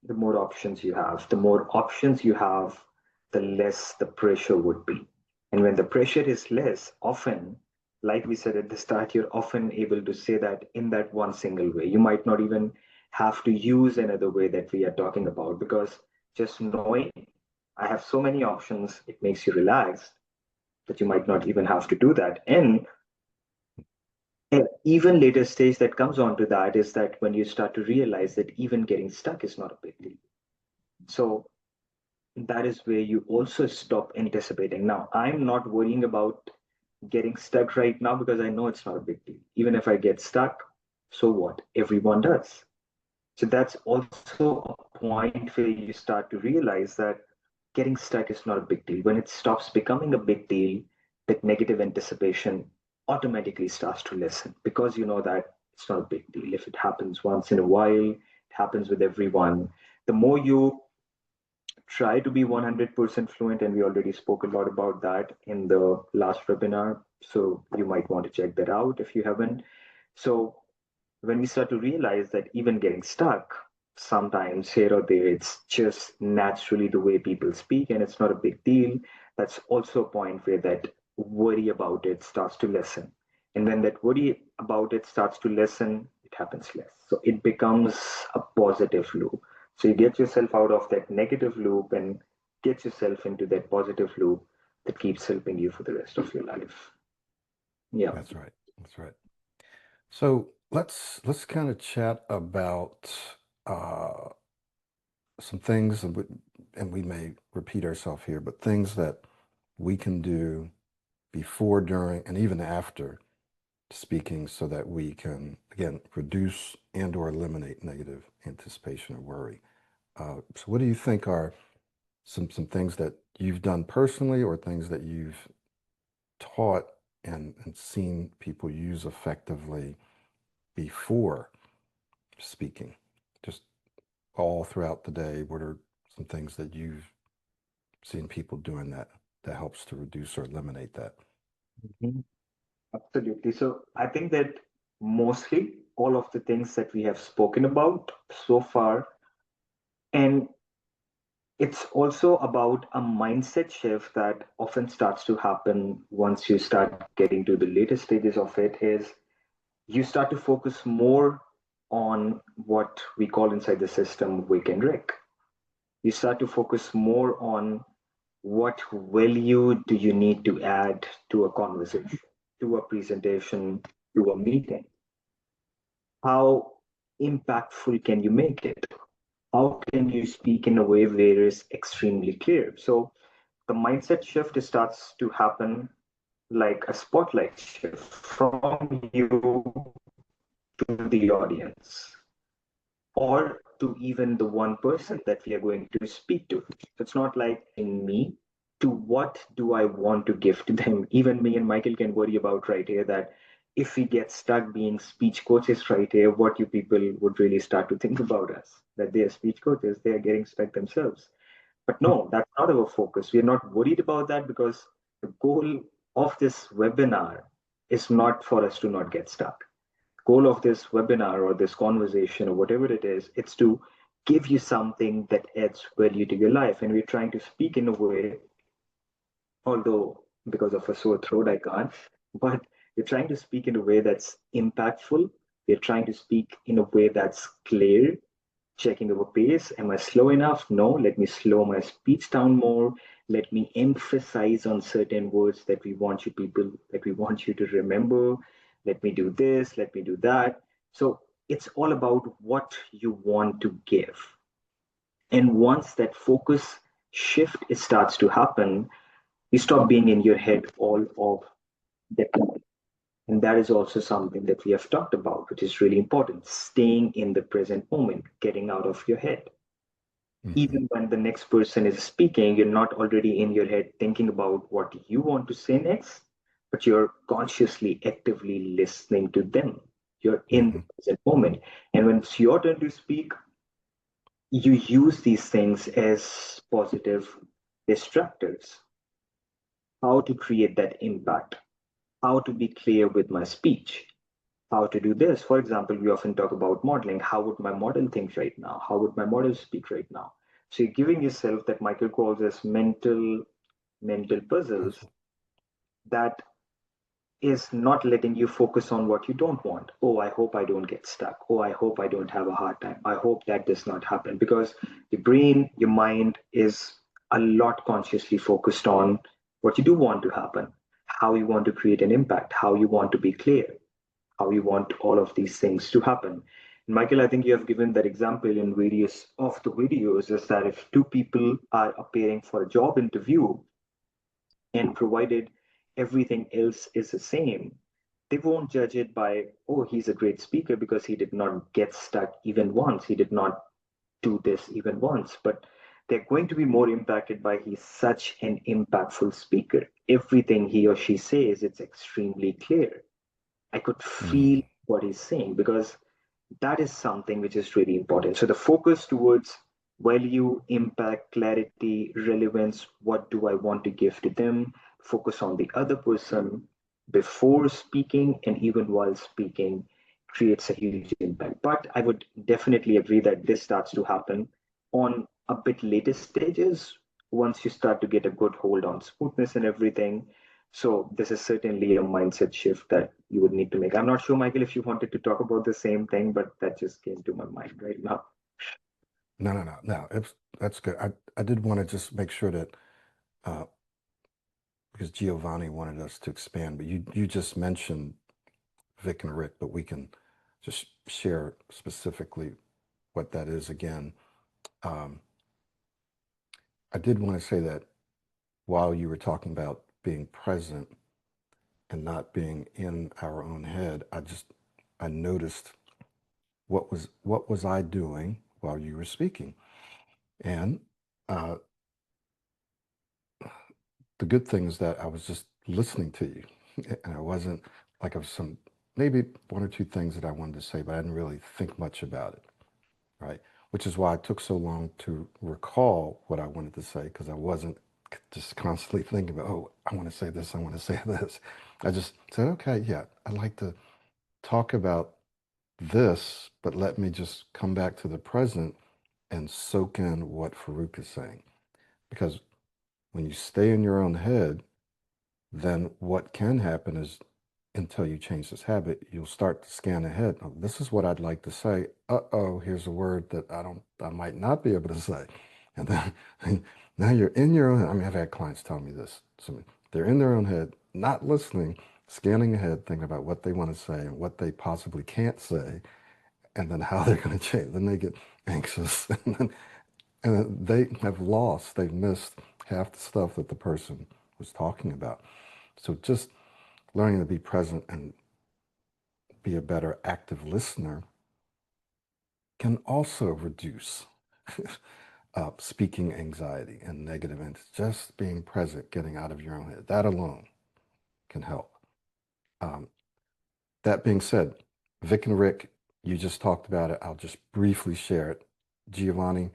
the more options you have. The more options you have, the less the pressure would be. And when the pressure is less, often, like we said at the start, you're often able to say that in that one single way. You might not even have to use another way that we are talking about, because just knowing I have so many options, it makes you relaxed that you might not even have to do that. And an even later stage that comes onto that is that when you start to realize that even getting stuck is not a big deal. So that is where you also stop anticipating. Now, I'm not worrying about getting stuck right now because I know it's not a big deal. Even if I get stuck, so what? Everyone does. So that's also a point where you start to realize that getting stuck is not a big deal. When it stops becoming a big deal, that negative anticipation automatically starts to lessen because you know that it's not a big deal. If it happens once in a while, it happens with everyone. The more you try to be 100% fluent, and we already spoke a lot about that in the last webinar, so you might want to check that out if you haven't. So when we start to realize that even getting stuck sometimes here or there, it's just naturally the way people speak and it's not a big deal, that's also a point where that worry about it starts to lessen. And when that worry about it starts to lessen, it happens less, so it becomes a positive loop. So you get yourself out of that negative loop and get yourself into that positive loop that keeps helping you for the rest of your life. Yeah. That's right. That's right. So let's kind of chat about uh, some things, and we may repeat ourselves here, but things that we can do before, during, and even after speaking so that we can, again, reduce and or eliminate negative anticipation or worry. So what do you think are some things that you've done personally or things that you've taught and seen people use effectively before speaking? Just all throughout the day, what are some things that you've seen people doing that helps to reduce or eliminate that? Mhm. Absolutely. So I think that mostly all of the things that we have spoken about so far, and it's also about a mindset shift that often starts to happen once you start getting to the later stages of it, is you start to focus more on what we call inside the system VIC-RIC. You start to focus more on what value do you need to add to a conversation, to a presentation, to a meeting. How impactful can you make it? How can you speak in a way where it's extremely clear? So the mindset shift starts to happen like a spotlight shift from you to the audience, or to even the one person that we are going to speak to. So it's not like in me to what do I want to give to them. Even me and Michael can worry about right here that if we get stuck being speech coaches right here, what you people would really start to think about us, that they are speech coaches, they are getting stuck themselves. But no, that's not our focus. We are not worried about that because the goal of this webinar is not for us to not get stuck. Goal of this webinar or this conversation or whatever it is, it's to give you something that adds value to your life. And we're trying to speak in a way, although because of a sore throat, I can't, but we're trying to speak in a way that's impactful. We're trying to speak in a way that's clear, checking our pace. Am I slow enough? No, let me slow my speech down more. Let me emphasize on certain words that we want you people, that we want you to remember. Let me do this, let me do that. So it's all about what you want to give. And once that focus shift starts to happen, you stop being in your head all of the time. And that is also something that we have talked about, which is really important. Staying in the present moment, getting out of your head. Hmm. Even when the next person is speaking, you're not already in your head thinking about what you want to say next, but you're consciously, actively listening to them. You're in the Hmm. present moment. And when it's your turn to speak, you use these things as positive distractors. How to create that impact, how to be clear with my speech, how to do this. For example, we often talk about modeling. How would my model think right now? How would my model speak right now? So you're giving yourself that Michael calls as mental puzzles Puzzle. that is not letting you focus on what you don't want. Oh, I hope I don't get stuck. Oh, I hope I don't have a hard time. I hope that does not happen, because your brain, your mind is a lot consciously focused on what you do want to happen, how you want to create an impact, how you want to be clear, how you want all of these things to happen. And Michael, I think you have given that example in various of the videos, is that if two people are appearing for a job interview, and provided everything else is the same, they won't judge it by, oh, he's a great speaker because he did not get stuck even once. He did not do this even once. But they're going to be more impacted by he's such an impactful speaker. Everything he or she says, it's extremely clear. I could feel Mm. what he's saying, because that is something which is really important. So the focus towards value, impact, clarity, relevance, what do I want to give to them? Focus on the other person before speaking and even while speaking creates a huge impact. But I would definitely agree that this starts to happen on a bit later stages, once you start to get a good hold on smoothness and everything. So this is certainly a mindset shift that you would need to make. I'm not sure, Michael, if you wanted to talk about the same thing, but that just came to my mind right now. No, no, no, no. That's good. I did want to just make sure that uh, because Giovanni wanted us to expand, but you just mentioned Vic and Rick, but we can just share specifically what that is again. Um, I did want to say that while you were talking about being present and not being in our own head, I noticed what was I doing while you were speaking, and uh, the good thing is that I was just listening to you, and I wasn't like I was some maybe one or two things that I wanted to say, but I didn't really think much about it, right? Which is why it took so long to recall what I wanted to say because I wasn't just constantly thinking about, oh, I want to say this, I want to say this. I just said, okay, yeah, I'd like to talk about this, but let me just come back to the present and soak in what Farrukh is saying. Because when you stay in your own head, then what can happen is until you change this habit, you'll start to scan ahead. Oh, this is what I'd like to say. Uh-oh, here's a word that I might not be able to say. And then now you're in your own, I mean, I've had clients tell me this. So they're in their own head, not listening, scanning ahead, thinking about what they want to say and what they possibly can't say, and then how they're going to change. Then they get anxious, and they have lost, they've missed half the stuff that the person was talking about. So just learning to be present and be a better active listener can also reduce speaking anxiety and negative entities. Just being present, getting out of your own head, that alone can help. Um, that being said, Vic and Rick, you just talked about it. I'll just briefly share it. Giovanni,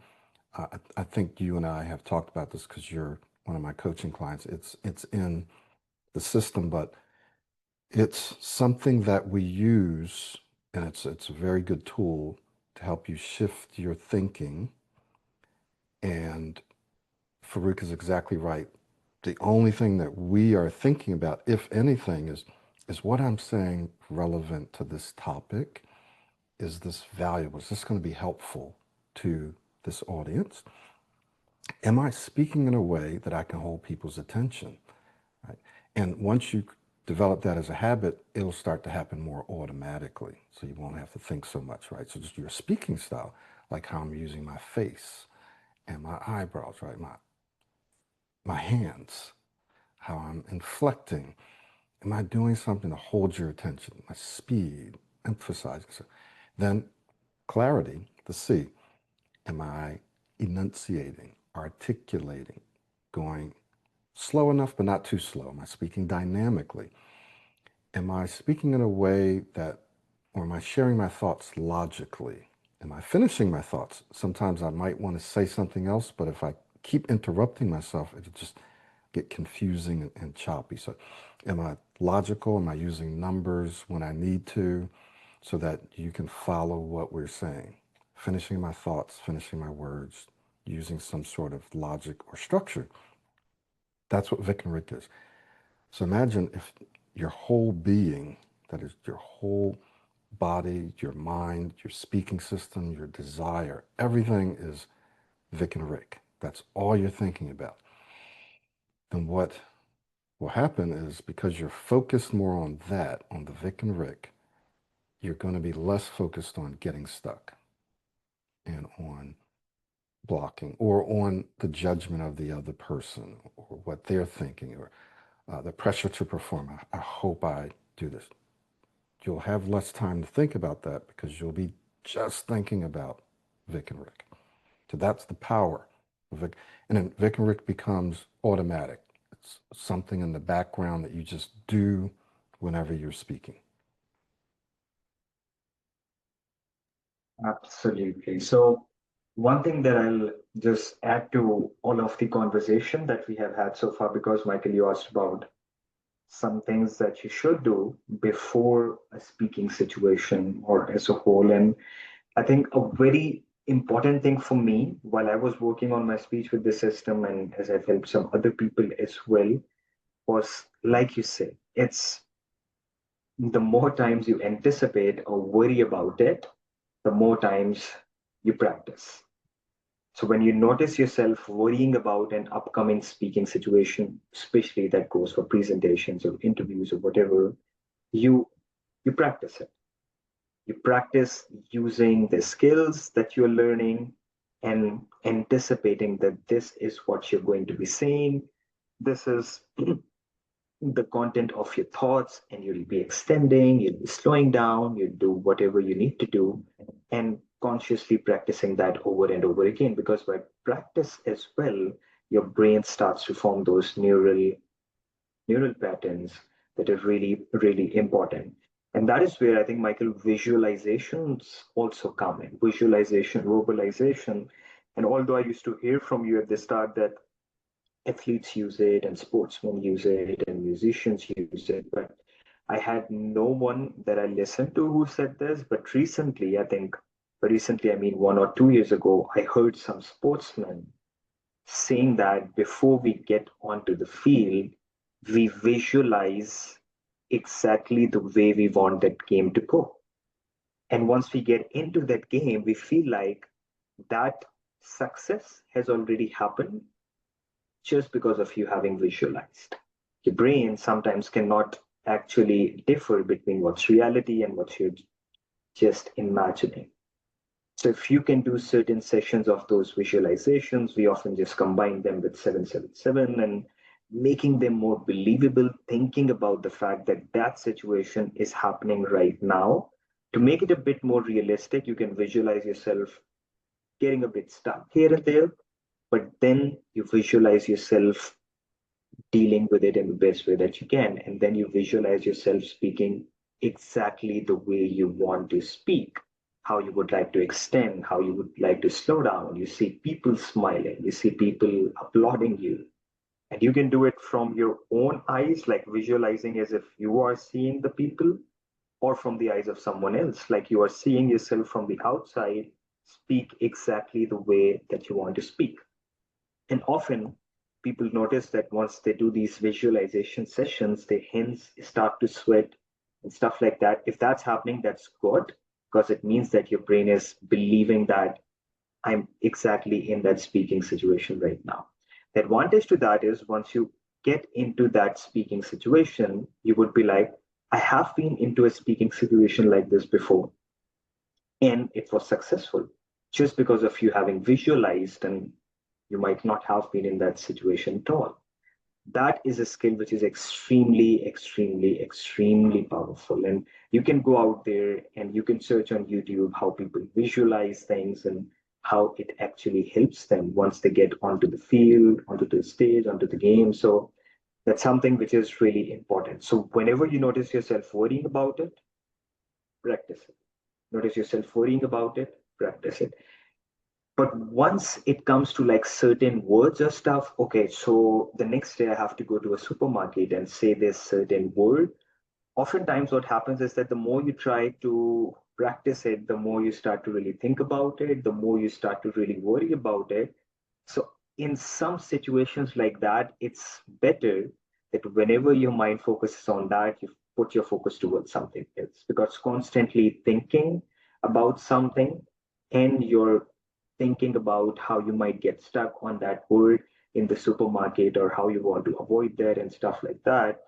I think you and I have talked about this because you're one of my coaching clients. It's in the system, but it's something that we use, and it's a very good tool to help you shift your thinking. And Farrukh is exactly right. The only thing that we are thinking about, if anything, is what I'm saying relevant to this topic? Is this valuable? Is this going to be helpful to this audience? Am I speaking in a way that I can hold people's attention? Right? And once you develop that as a habit, it'll start to happen more automatically. So you won't have to think so much, right? So just your speaking style, like how I'm using my face and my eyebrows, right? My hands, how I'm inflecting. Am I doing something to hold your attention? My speed, emphasizing. So then clarity, the C. Am I enunciating, articulating, going slow enough but not too slow? Am I speaking dynamically? Am I speaking in a way that, or am I sharing my thoughts logically? Am I finishing my thoughts? Sometimes I might want to say something else, but if I keep interrupting myself, it'll just get confusing and choppy. So, am I logical? Am I using numbers when I need to? so that you can follow what we're saying. Finishing my thoughts, finishing my words, using some sort of logic or structure. That's what Vic and Rick is. So imagine if your whole being, that is your whole body, your mind, your speaking system, your desire, everything is Vic and Rick. That's all you're thinking about. Then what will happen is because you're focused more on that, on the Vic and Rick, you're going to be less focused on getting stuck and on blocking or on the judgment of the other person or what they're thinking or the pressure to perform. I hope I do this. You'll have less time to think about that because you'll be just thinking about Vic and Rick. So that's the power of Vic. And then Vic and Rick becomes automatic. It's something in the background that you just do whenever you're speaking. Absolutely. So, one thing that I'll just add to all of the conversation that we have had so far, because Michael, you asked about some things that you should do before a speaking situation or as a whole. And I think a very important thing for me while I was working on my speech with the system and as I've helped some other people as well was, like you say, it's the more times you anticipate or worry about it, the more times you practice. So when you notice yourself worrying about an upcoming speaking situation, especially that goes for presentations or interviews or whatever, you you practice it. You practice using the skills that you're learning and anticipating that this is what you're going to be saying. This is the content of your thoughts, and you'll be extending, you'll be slowing down, you do whatever you need to do, and consciously practicing that over and over again. Because by practice as well, your brain starts to form those neural patterns that are really, really important. And that is where I think, Michael, visualizations also come in. Visualization, verbalization. And although I used to hear from you at the start that athletes use it and sportsmen use it and musicians use it, but I had no one that I listened to who said this. But recently, I think, by recently, I mean 1 or 2 years ago, I heard some sportsmen saying that before we get onto the field, we visualize exactly the way we want that game to go. And once we get into that game, we feel like that success has already happened just because of you having visualized. Your brain sometimes cannot actually differ between what's reality and what you're just imagining. So if you can do certain sessions of those visualizations, we often just combine them with 777 and making them more believable, thinking about the fact that that situation is happening right now. To make it a bit more realistic, you can visualize yourself getting a bit stuck here and there, but then you visualize yourself dealing with it in the best way that you can. And then you visualize yourself speaking exactly the way you want to speak, how you would like to extend, how you would like to slow down. You see people smiling, you see people applauding you. And you can do it from your own eyes, like visualizing as if you are seeing the people, or from the eyes of someone else, like you are seeing yourself from the outside, speak exactly the way that you want to speak. And often people notice that once they do these visualization sessions, their hands start to sweat and stuff like that. If that's happening, that's good because it means that your brain is believing that I'm exactly in that speaking situation right now. The advantage to that is once you get into that speaking situation, you would be like, I have been into a speaking situation like this before, and it was successful just because of you having visualized, and you might not have been in that situation at all. That is a skill which is extremely, extremely, extremely powerful. And you can go out there and you can search on YouTube how people visualize things and how it actually helps them once they get onto the field, onto the stage, onto the game. So that's something which is really important. So whenever you notice yourself worrying about it, practice it. Notice yourself worrying about it, practice it. But once it comes to like certain words or stuff, okay, so the next day I have to go to a supermarket and say this certain word, oftentimes what happens is that the more you try to practice it, the more you start to really think about it, the more you start to really worry about it. So in some situations like that, it's better that whenever your mind focuses on that, you put your focus towards something else, because constantly thinking about something and you're thinking about how you might get stuck on that word in the supermarket or how you want to avoid that and stuff like that,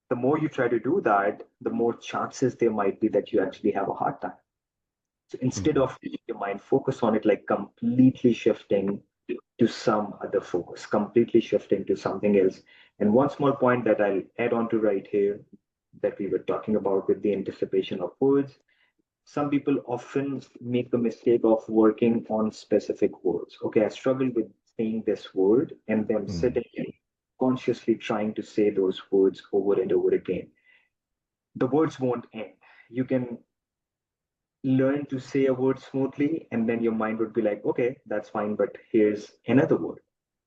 the more you try to do that, the more chances there might be that you actually have a hard time. So instead Hmm. of letting your mind focus on it, like completely shifting to some other focus, completely shifting to something else. And one small point that I'll add on to right here that we were talking about with the anticipation of words, some people often make the mistake of working on specific words. Okay, I struggle with saying this word, and then Hmm. sitting and consciously trying to say those words over and over again. The words won't end. You can learn to say a word smoothly, and then your mind would be like, okay, that's fine, but here's another word.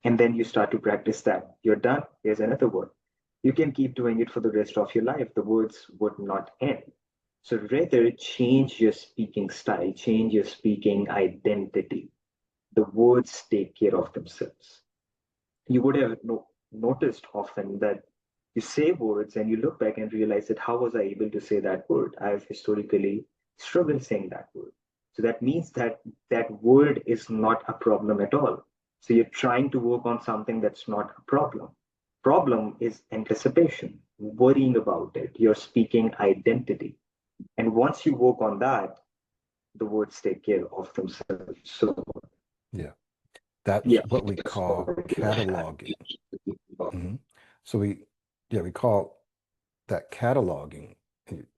And then you start to practice that. You're done, here's another word. You can keep doing it for the rest of your life. The words would not end. So rather change your speaking style, change your speaking identity. The words take care of themselves. You would have noticed often that you say words and you look back and realize that how was I able to say that word? I've historically struggled saying that word. So that means that that word is not a problem at all. So you're trying to work on something that's not a problem. Problem is anticipation, worrying about it, your speaking identity. And once you work on that, the words take care of themselves. So Yeah. yeah, That's what we that's what call we cataloging. Hmm. So yeah, we call that cataloging.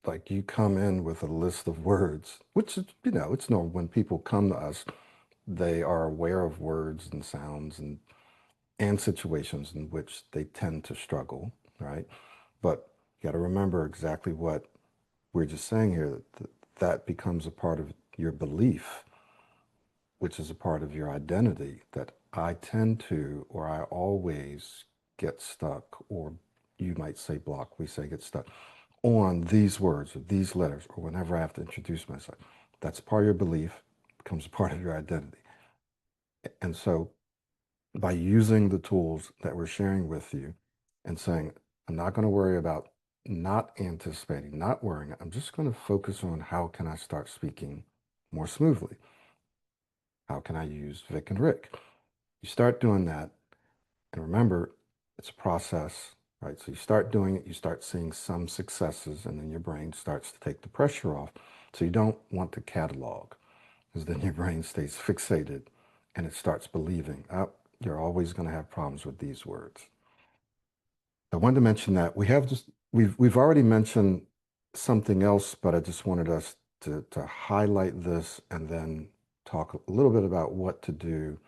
Like you come in with a list of words, which is, it's normal when people come to us, they are aware of words and sounds and situations in which they tend to struggle, right? But you got to remember exactly what we're just saying here, that becomes a part of your belief, which is a part of your identity, that I tend to, or I always get stuck, or you might say block, we say get stuck on these words or these letters, or whenever I have to introduce myself. That's part of your belief, becomes a part of your identity. And so by using the tools that we're sharing with you and saying, I'm not going to worry about not anticipating, not worrying. I'm just going to focus on how can I start speaking more smoothly? How can I use Vic and Rick? You start doing that, and remember, it's a process, right? So you start doing it, you start seeing some successes, and then your brain starts to take the pressure off. So you don't want to catalog, because then your brain stays fixated and it starts believing, oh, you're always going to have problems with these words. I wanted to mention that we've already mentioned something else, but I just wanted us to highlight this and then talk a little bit about what to do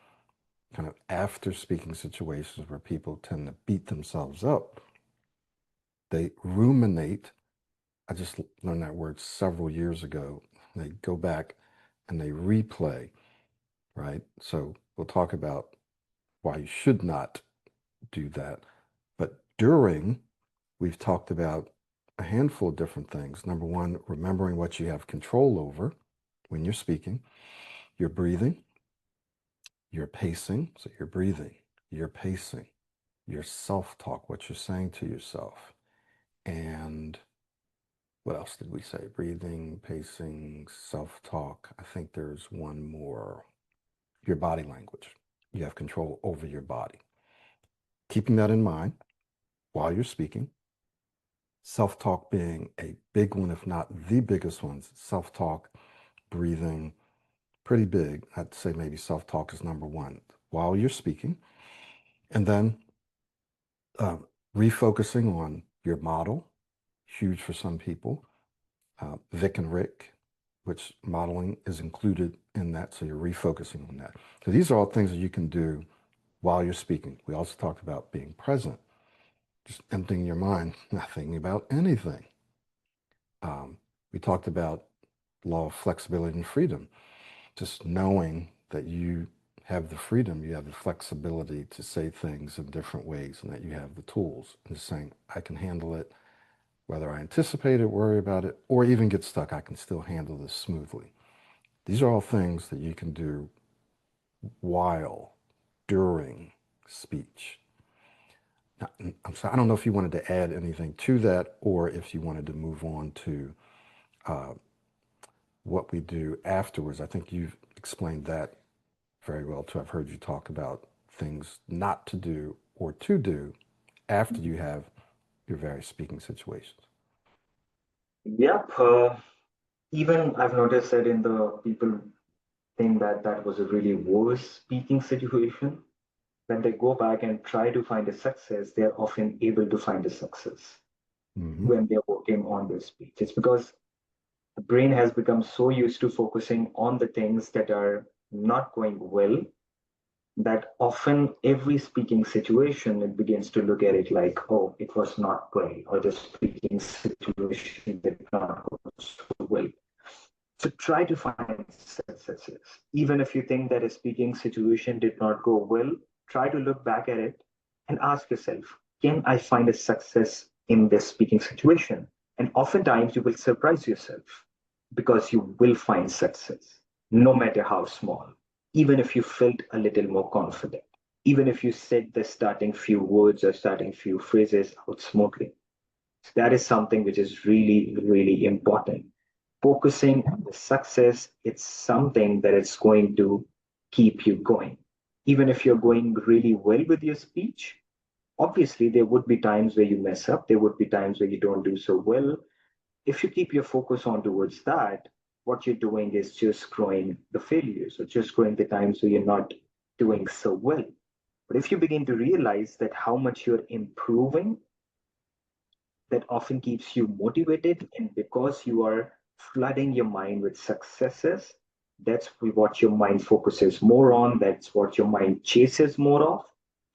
kind of after speaking situations where people tend to beat themselves up. They ruminate. I just learned that word several years ago. They go back and they replay, right? So we'll talk about why you should not do that. But during, we've talked about a handful of different things. Number one, remembering what you have control over when you're speaking, your breathing, your pacing. So you're breathing, your pacing, your self-talk, what you're saying to yourself. And what else did we say? Breathing, pacing, self-talk. I think there's one more. Your body language. You have control over your body. Keeping that in mind while you're speaking. Self-talk being a big one, if not the biggest one. Self-talk, breathing, pretty big. I'd say maybe self-talk is number one while you're speaking. And then um, refocusing on your model, huge for some people. Vic and Rick, which modeling is included in that. So you're refocusing on that. So these are all things that you can do while you're speaking. We also talked about being present, just emptying your mind, not thinking about anything. Um, we talked about law of flexibility and freedom, just knowing that you have the freedom, you have the flexibility to say things in different ways, and that you have the tools. And just saying, I can handle it. Whether I anticipate it, worry about it, or even get stuck, I can still handle this smoothly. These are all things that you can do while, during speech. Now, I'm sorry, I don't know if you wanted to add anything to that or if you wanted to move on to uh, what we do afterwards. I think you've explained that very well too. I've heard you talk about things not to do or to do after you have your various speaking situations. Yep. Even I've noticed that in the people think that that was a really worse speaking situation. When they go back and try to find a success, they're often able to find a success Hmm. when they're working on their speech. It's because the brain has become so used to focusing on the things that are not going well that often every speaking situation it begins to look at it like, oh, it was not well, or the speaking situation did not go so well. So try to find successes. Even if you think that a speaking situation did not go well, try to look back at it and ask yourself, can I find a success in this speaking situation? And oftentimes you will surprise yourself because you will find success, no matter how small. Even if you felt a little more confident, even if you said the starting few words or starting few phrases out smoothly. That is something which is really, really important. Focusing on the success, it's something that it's going to keep you going. Even if you're going really well with your speech, obviously there would be times where you mess up, there would be times where you don't do so well. If you keep your focus on towards that, what you're doing is just growing the failures or just growing the times where you're not doing so well. But if you begin to realize that how much you're improving, that often keeps you motivated. And because you are flooding your mind with successes, that's what your mind focuses more on. That's what your mind chases more of.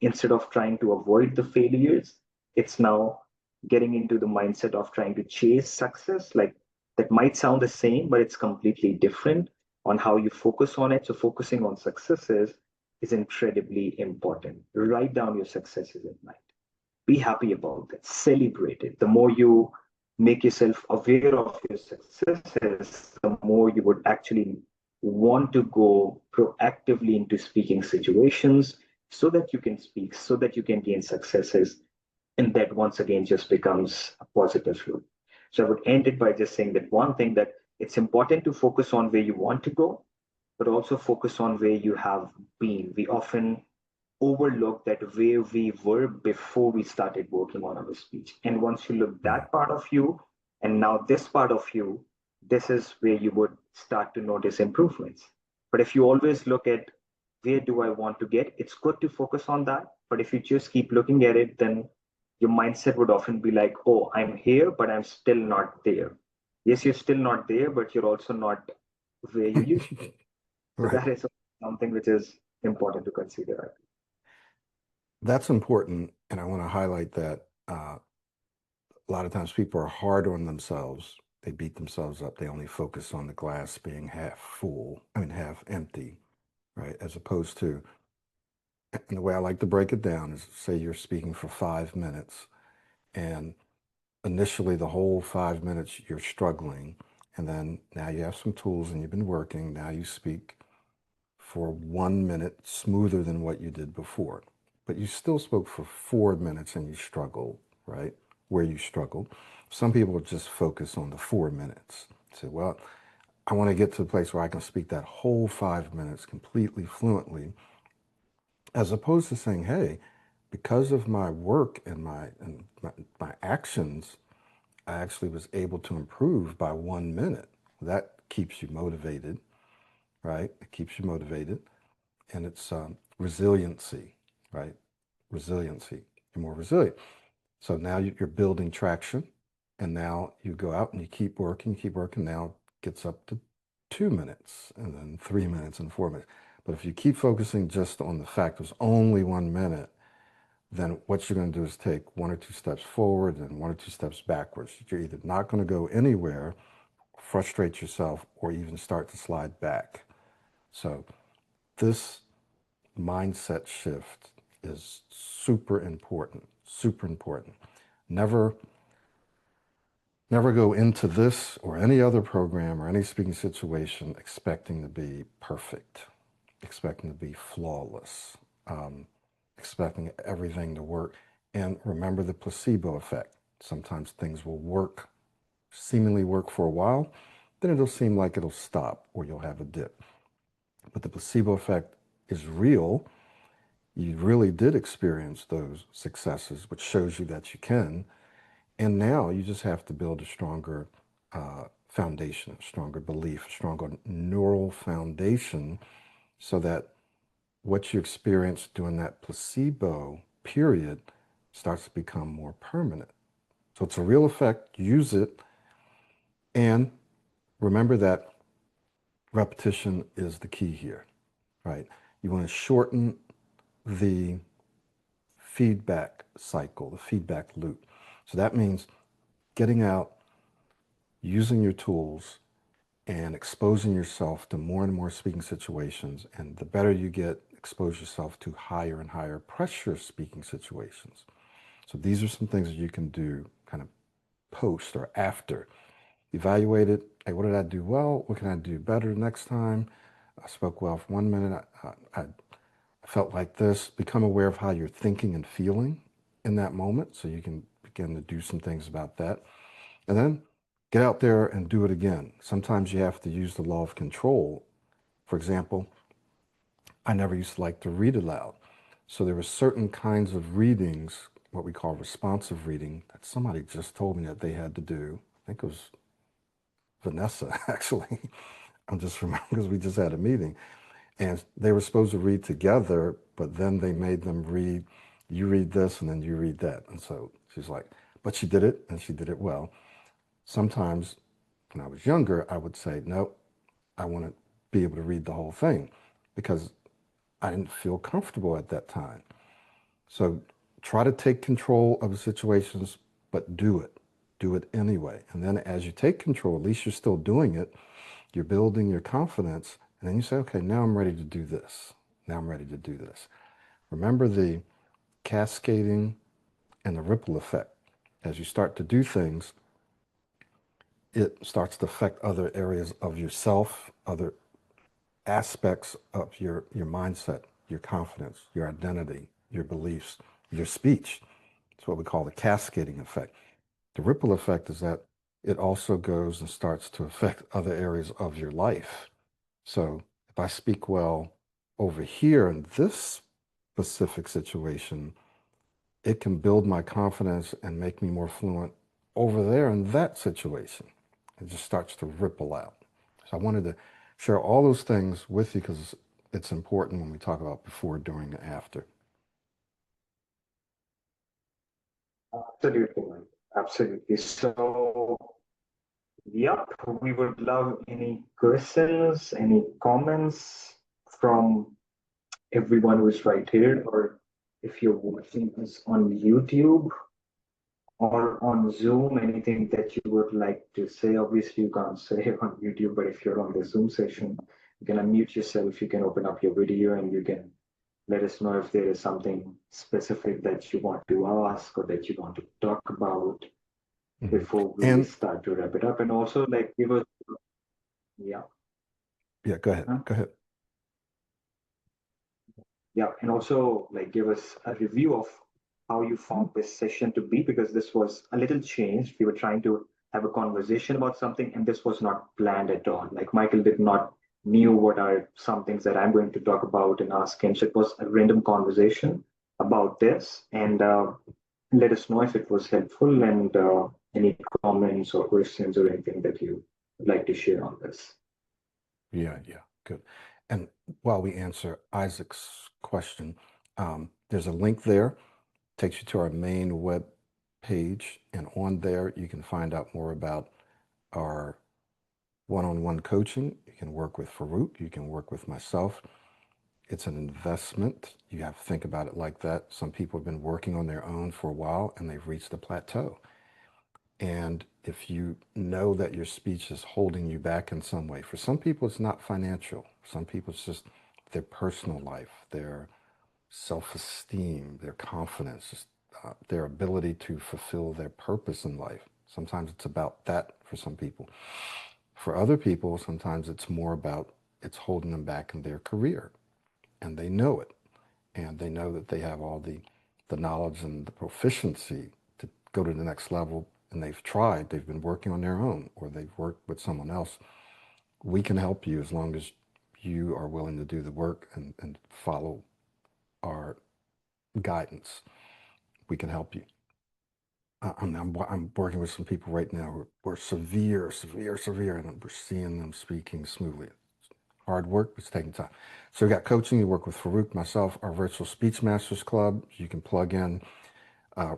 Instead of trying to avoid the failures, it's now getting into the mindset of trying to chase success. Like that might sound the same, but it's completely different on how you focus on it. So, focusing on successes is incredibly important. Write down your successes in mind, be happy about it, celebrate it. The more you make yourself aware of your successes, the more you would actually want to go proactively into speaking situations so that you can speak, so that you can gain successes. And that once again just becomes a positive loop. So I would end it by just saying that one thing, that it's important to focus on where you want to go, but also focus on where you have been. We often overlook that where we were before we started working on our speech. And once you look Mm. that part of you, and now this part of you, this is where you would start to notice improvements. But if you always look at where do I want to get, it's good to focus on that. But if you just keep looking at it, then your mindset would often be like, oh, I'm here, but I'm still not there. Yes, you're still not there, but you're also not where you used to be. So Right. that is something which is important to consider. That's important. And I want to highlight that a lot of times people are hard on themselves. They beat themselves up. They only focus on the glass being half full, I mean, half empty, right? As opposed to, and the way I like to break it down is say you're speaking for 5 minutes and initially the whole 5 minutes you're struggling. And then now you have some tools and you've been working. Now you speak for 1 minute smoother than what you did before. But you still spoke for 4 minutes and you struggled, right? Where you struggled. Some people just focus on the 4 minutes. Say, well, I want to get to the place where I can speak that whole 5 minutes completely fluently, as opposed to saying, hey, because of my work and my actions, I actually was able to improve by 1 minute. That keeps you motivated, right? It keeps you motivated. And it's resiliency, right? Resiliency. You're more resilient. So now you're building traction, and now you go out and you keep working. Now it gets up to 2 minutes, and then 3 minutes, and 4 minutes. But if you keep focusing just on the fact it was only 1 minute, then what you're going to do is take one or two steps forward and one or two steps backwards. You're either not going to go anywhere, frustrate yourself, or even start to slide back. So this mindset shift is super important, super important. Never Never go into this or any other program or any speaking situation expecting to be perfect, expecting to be flawless, um, expecting everything to work. And remember the placebo effect. Sometimes things will work, seemingly work for a while, then it'll seem like it'll stop or you'll have a dip. But the placebo effect is real. You really did experience those successes, which shows you that you can. And now you just have to build a stronger foundation, a stronger belief, a stronger neural foundation so that what you experienced during that placebo period starts to become more permanent. So it's a real effect. Use it. And remember that repetition is the key here, right? You want to shorten the feedback cycle, the feedback loop. So that means getting out, using your tools, and exposing yourself to more and more speaking situations. And the better you get, expose yourself to higher and higher pressure speaking situations. So these are some things that you can do kind of post or after. Evaluate it. Hey, what did I do well? What can I do better next time? I spoke well for 1 minute. I felt like this. Become aware of how you're thinking and feeling in that moment so you can begin to do some things about that. And then get out there and do it again. Sometimes you have to use the law of control. For example, I never used to like to read aloud. So there were certain kinds of readings, what we call responsive reading, that somebody just told me that they had to do. I think it was Vanessa, actually. I'm just remembering because we just had a meeting. And they were supposed to read together, but then they made them read, you read this and then you read that. And so she's like, but she did it and she did it well. Sometimes when I was younger, I would say, no, I want to be able to read the whole thing because I didn't feel comfortable at that time. So try to take control of the situations, but do it. Do it anyway. And then as you take control, at least you're still doing it. You're building your confidence. And then you say, okay, now I'm ready to do this. Now I'm ready to do this. Remember the cascading and the ripple effect. As you start to do things, it starts to affect other areas of yourself, other aspects of your mindset, your confidence, your identity, your beliefs, your speech. It's what we call the cascading effect. The ripple effect is that it also goes and starts to affect other areas of your life. So if I speak well over here in this specific situation, it can build my confidence and make me more fluent over there in that situation. It just starts to ripple out. So I wanted to share all those things with you because it's important when we talk about before, during, and after. Absolutely, Mike. Absolutely. So, yep, we would love any questions, any comments from everyone who's right here, or if you're watching us on YouTube or on Zoom, anything that you would like to say. Obviously, you can't say on YouTube, but if you're on the Zoom session, you can unmute yourself, you can open up your video, and you can let us know if there is something specific that you want to ask or that you want to talk about Mhm. before we And start to wrap it up. And also, like, give us, yeah, yeah, go ahead. huh? Go ahead. Yeah, and also like give us a review of how you found this session to be, because this was a little changed. We were trying to have a conversation about something, and this was not planned at all. Like Michael did not knew what are some things that I'm going to talk about and ask him. So it was a random conversation about this, and let us know if it was helpful and any comments or questions or anything that you would like to share on this. Yeah, yeah, good. And while we answer Isaac's question, there's a link there, takes you to our main web page, and on there you can find out more about our one-on-one coaching. You can work with Farrukh, you can work with myself. It's an investment. You have to think about it like that. Some people have been working on their own for a while and they've reached a plateau. And if you know that your speech is holding you back in some way, for some people it's not financial. Some people it's just their personal life, their self-esteem, their confidence, their ability to fulfill their purpose in life. Sometimes it's about that for some people. For other people, sometimes it's more about it's holding them back in their career, and they know it, and they know that they have all the knowledge and the proficiency to go to the next level, and they've tried, they've been working on their own, or they've worked with someone else. We can help you as long as you are willing to do the work and follow our guidance. We can help you. I'm working with some people right now who are severe, and we're seeing them speaking smoothly. Hard work, but it's taking time. So we got coaching. You work with Farrukh, myself, our virtual speech masters club. You can plug in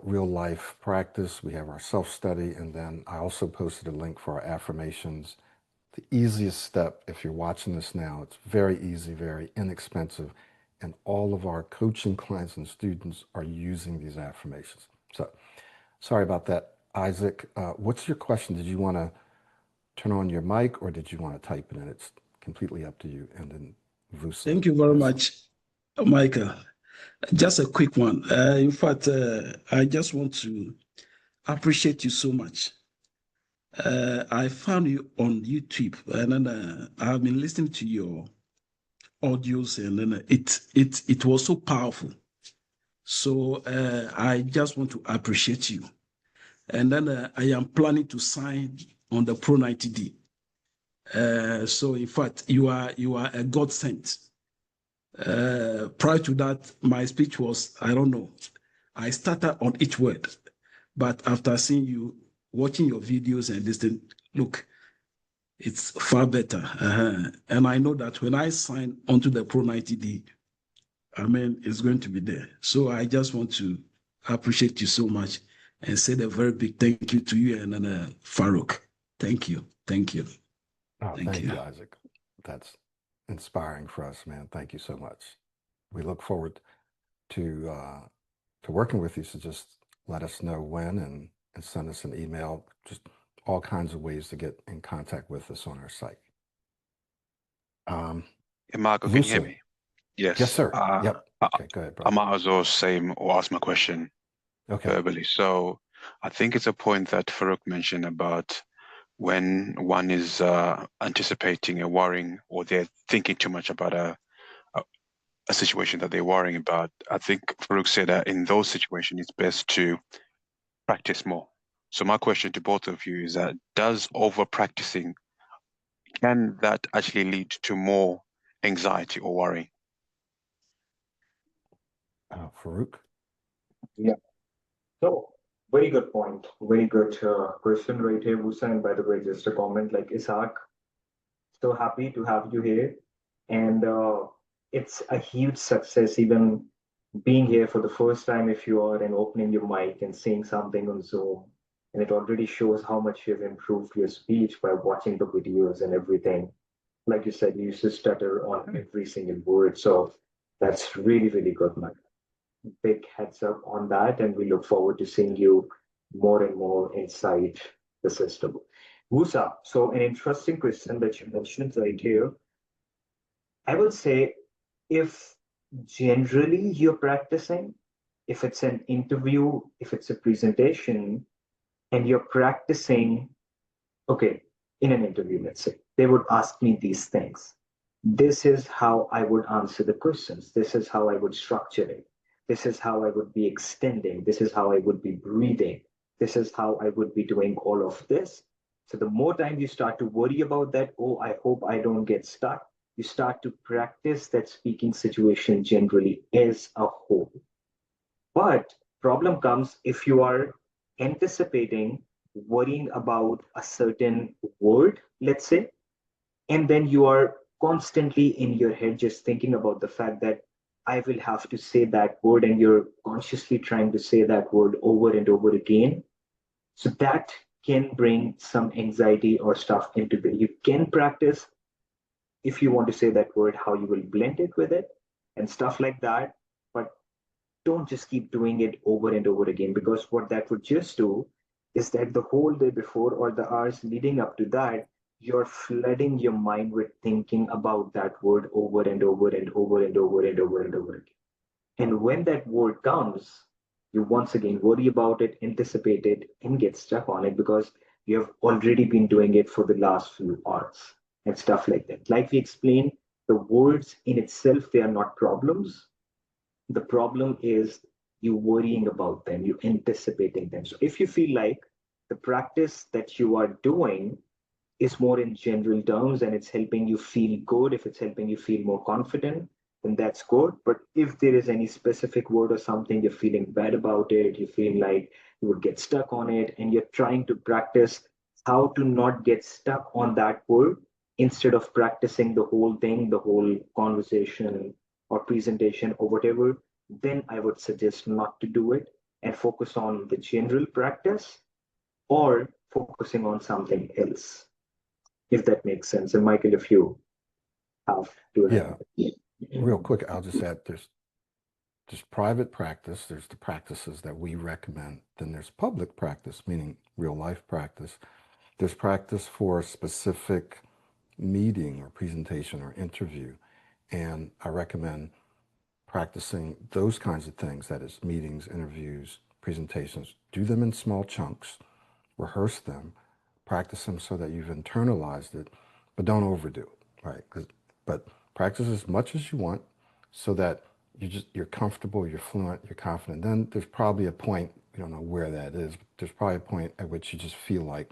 real life practice. We have our self-study, and then I also posted a link for our affirmations. The easiest step, if you're watching this now, it's very easy, very inexpensive, and all of our coaching clients and students are using these affirmations. So sorry about that, Isaac. What's your question? Did you want to turn on your mic, or did you want to type it in? It's completely up to you. And then Vusa. Thank you very much, Michael. Just a quick one. In fact, I just want to appreciate you so much. I found you on YouTube, and then I have been listening to your audios, and then it was so powerful. So I just want to appreciate you. And then I am planning to sign on the Pro 90D. So in fact, you are a godsend. Prior to that, my speech was, I don't know, I started on each word. But after seeing you, watching your videos and this thing, look, it's far better. And I know that when I sign onto the Pro 90D, I mean, it's going to be there. So I just want to appreciate you so much and say a very big thank you to you and Farrukh. Thank you. Thank you. Oh, thank you, Isaac. That's inspiring for us, man. Thank you so much. We look forward to working with you. So just let us know when and send us an email. Just all kinds of ways to get in contact with us on our site. Hey, Marco, can you hear me? Yes. Yes, sir. Yep. Okay, go ahead, bro. I might as well say or ask my question verbally. So I think it's a point that Farrukh mentioned about when one is anticipating a worrying, or they're thinking too much about a situation that they're worrying about. I think Farrukh said that in those situations, it's best to practice more. So my question to both of you is that does over-practicing, can that actually lead to more anxiety or worry? Farrukh? Yeah. So, very good point. Very good question right here, Musa. And by the way, just a comment like Isaac, so happy to have you here. And it's a huge success, even being here for the first time if you are, and opening your mic and saying something on Zoom. And it already shows how much you've improved your speech by watching the videos and everything. Like you said, you used to stutter on every single word. So that's really, really good, man. Big heads up on that, and we look forward to seeing you more and more inside the system. Musa, so an interesting question that you mentioned right here. I would say if generally you're practicing, if it's an interview, if it's a presentation, and you're practicing, okay, in an interview, let's say, they would ask me these things. This is how I would answer the questions. This is how I would structure it. This is how I would be extending. This is how I would be breathing. This is how I would be doing all of this. So the more time you start to worry about that, oh, I hope I don't get stuck, you start to practice that speaking situation generally as a whole. But problem comes if you are anticipating, worrying about a certain word, let's say, and then you are constantly in your head just thinking about the fact that I will have to say that word, and you're consciously trying to say that word over and over again. So that can bring some anxiety or stuff into it. You can practice, if you want to say that word, how you will blend it with it and stuff like that. But don't just keep doing it over and over again, because what that would just do is that the whole day before or the hours leading up to that, you're flooding your mind with thinking about that word over and over and over and over and over and over again. And when that word comes, you once again worry about it, anticipate it, and get stuck on it because you have already been doing it for the last few hours and stuff like that. Like we explained, the words in itself, they are not problems. The problem is you worrying about them, you anticipating them. So if you feel like the practice that you are doing is more in general terms and it's helping you feel good, if it's helping you feel more confident, then that's good. But if there is any specific word or something you're feeling bad about it, you feel like you would get stuck on it, and you're trying to practice how to not get stuck on that word instead of practicing the whole thing, the whole conversation or presentation or whatever, then I would suggest not to do it and focus on the general practice or focusing on something else, if that makes sense. And Michael, if you have to add. Yeah, real quick, I'll just add there's private practice, there's the practices that we recommend, then there's public practice, meaning real life practice. There's practice for a specific meeting or presentation or interview. And I recommend practicing those kinds of things, that is meetings, interviews, presentations. Do them in small chunks, rehearse them, practice them so that you've internalized it, but don't overdo it, right? But practice as much as you want so that you're comfortable, you're fluent, you're confident. Then there's probably a point, we don't know where that is, but there's probably a point at which you just feel like,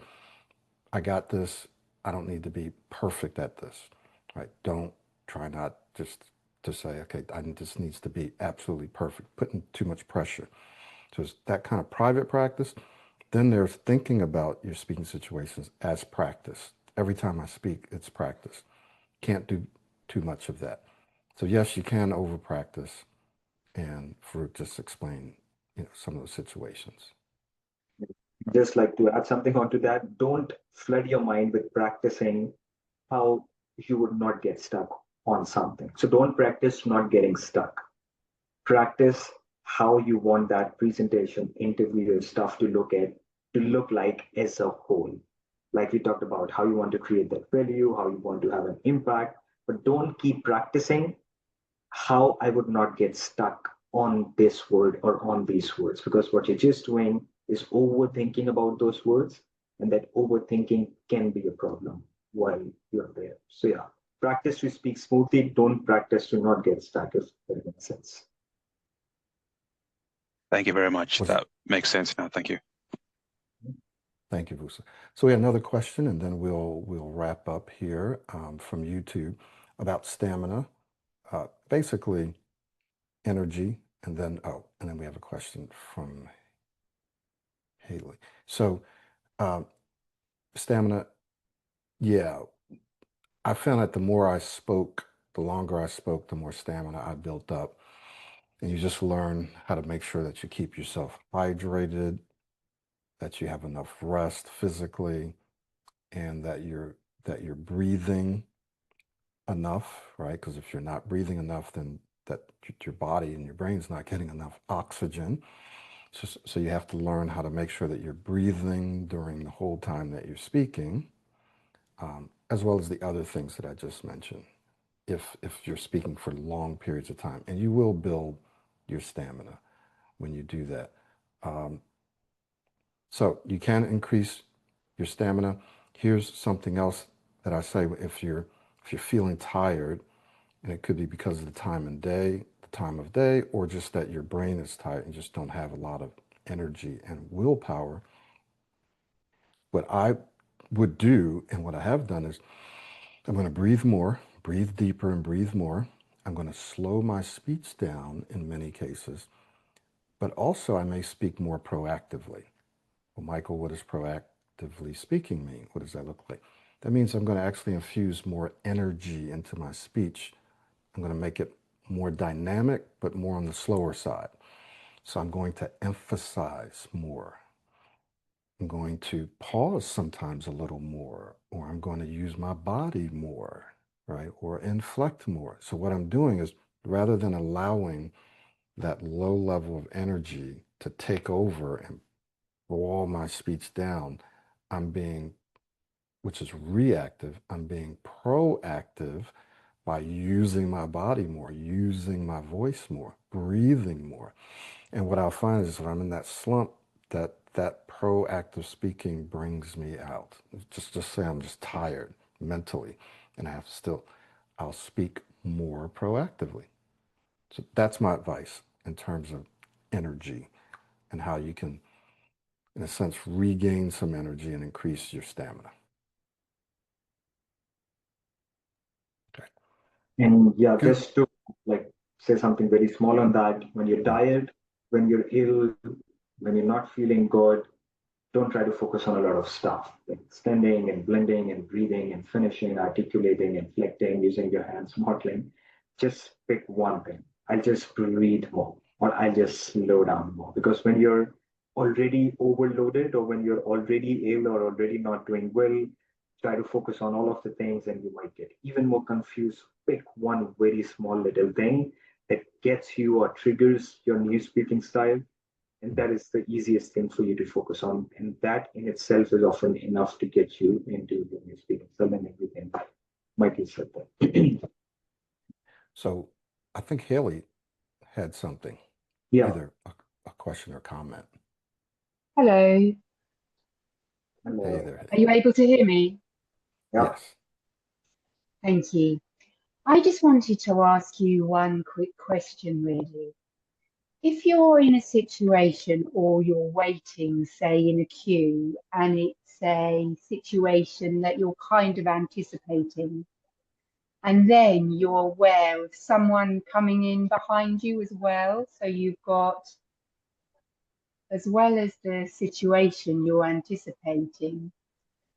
I got this, I don't need to be perfect at this, right? Don't try not just to say, okay, this needs to be absolutely perfect, putting too much pressure. So it's that kind of private practice. Then there's thinking about your speaking situations as practice. Every time I speak, it's practice. Can't do too much of that. So yes, you can over practice, and Farrukh just explained, some of those situations. Just like to add something onto that, don't flood your mind with practicing how you would not get stuck on something. So don't practice not getting stuck. Practice how you want that presentation, interview stuff to look like as a whole. Like we talked about how you want to create that value, how you want to have an impact, but don't keep practicing how I would not get stuck on this word or on these words, because what you're just doing is overthinking about those words, and that overthinking can be a problem while you're there. So, yeah, practice to speak smoothly, don't practice to not get stuck, if that makes sense. Thank you very much. That makes sense now. Thank you. Thank you, Vusa. So we have another question, and then we'll wrap up here from YouTube about stamina. Basically, energy, and then we have a question from Haley. So stamina, yeah, I found that the more I spoke, the longer I spoke, the more stamina I built up. And you just learn how to make sure that you keep yourself hydrated, that you have enough rest physically, and that you're breathing enough, right? Because if you're not breathing enough, then that your body and your brain's not getting enough oxygen. So you have to learn how to make sure that you're breathing during the whole time that you're speaking, as well as the other things that I just mentioned, if you're speaking for long periods of time. And you will build your stamina when you do that. So you can increase your stamina. Here's something else that I say: if you're feeling tired, and it could be because of the time of day, or just that your brain is tired and just don't have a lot of energy and willpower. What I would do, and what I have done, is I'm going to breathe more, breathe deeper, and breathe more. I'm going to slow my speech down in many cases, but also I may speak more proactively. Well, Michael, what does proactively speaking mean? What does that look like? That means I'm going to actually infuse more energy into my speech. I'm going to make it more dynamic, but more on the slower side. So I'm going to emphasize more. I'm going to pause sometimes a little more, or I'm going to use my body more, right? Or inflect more. So what I'm doing is, rather than allowing that low level of energy to take over and wall my speech down, which is reactive, I'm being proactive by using my body more, using my voice more, breathing more. And what I'll find is when I'm in that slump, that proactive speaking brings me out. Just say I'm just tired mentally, and I have to still, I'll speak more proactively. So that's my advice in terms of energy and how you can, in a sense, regain some energy and increase your stamina. Okay. And yeah, Good. just to like say something very small on that, when you're tired, when you're ill, when you're not feeling good, don't try to focus on a lot of stuff like standing and blending and breathing and finishing, articulating, inflecting, using your hands, modeling. Just pick one thing. I'll just breathe more, or I'll just slow down more. Because when you're already overloaded, or when you're already ill or already not doing well, try to focus on all of the things and you might get even more confused. Pick one very small little thing that gets you or triggers your new speaking style, and that is the easiest thing for you to focus on. And that in itself is often enough to get you into the new speaking style and everything. Michael said that. So I think Haley had something, Yeah. either a question or comment. Hello. Hello. Hey there. Are you able to hear me? Yeah. Yes. Thank you. I just wanted to ask you one quick question, really. If you're in a situation or you're waiting, say, in a queue, and it's a situation that you're kind of anticipating, and then you're aware of someone coming in behind you as well, so you've got, as well as the situation you're anticipating,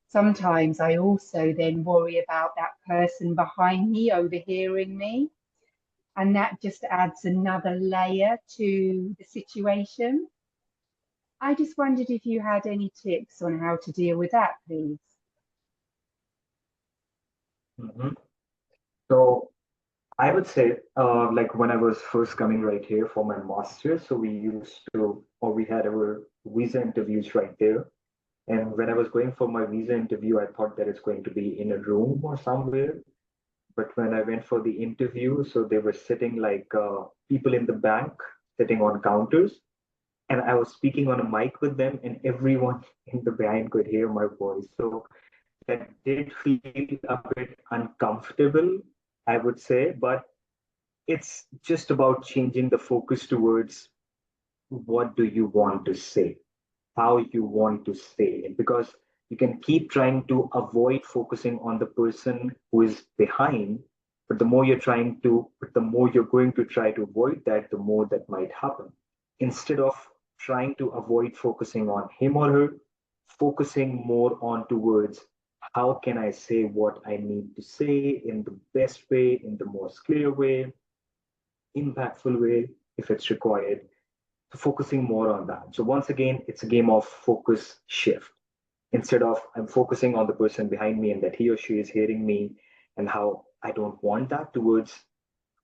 sometimes I also then worry about that person behind me overhearing me, and that just adds another layer to the situation. I just wondered if you had any tips on how to deal with that, please. Mhm. So I would say, like when I was first coming right here for my master's, so we used to, or we had our visa interviews right there. And when I was going for my visa interview, I thought that it's going to be in a room or somewhere. But when I went for the interview, so they were sitting like people in the bank, sitting on counters, and I was speaking on a mic with them, and everyone in the bank could hear my voice. So that did feel a bit uncomfortable, I would say, but it's just about changing the focus towards what do you want to say, how you want to say it, because you can keep trying to avoid focusing on the person who is behind, but the more you're going to try to avoid that, the more that might happen. Instead of trying to avoid focusing on him or her, focusing more on towards how can I say what I need to say in the best way, in the most clear way, impactful way, if it's required. So focusing more on that. So once again, it's a game of focus shift. Instead of I'm focusing on the person behind me and that he or she is hearing me and how I don't want that, towards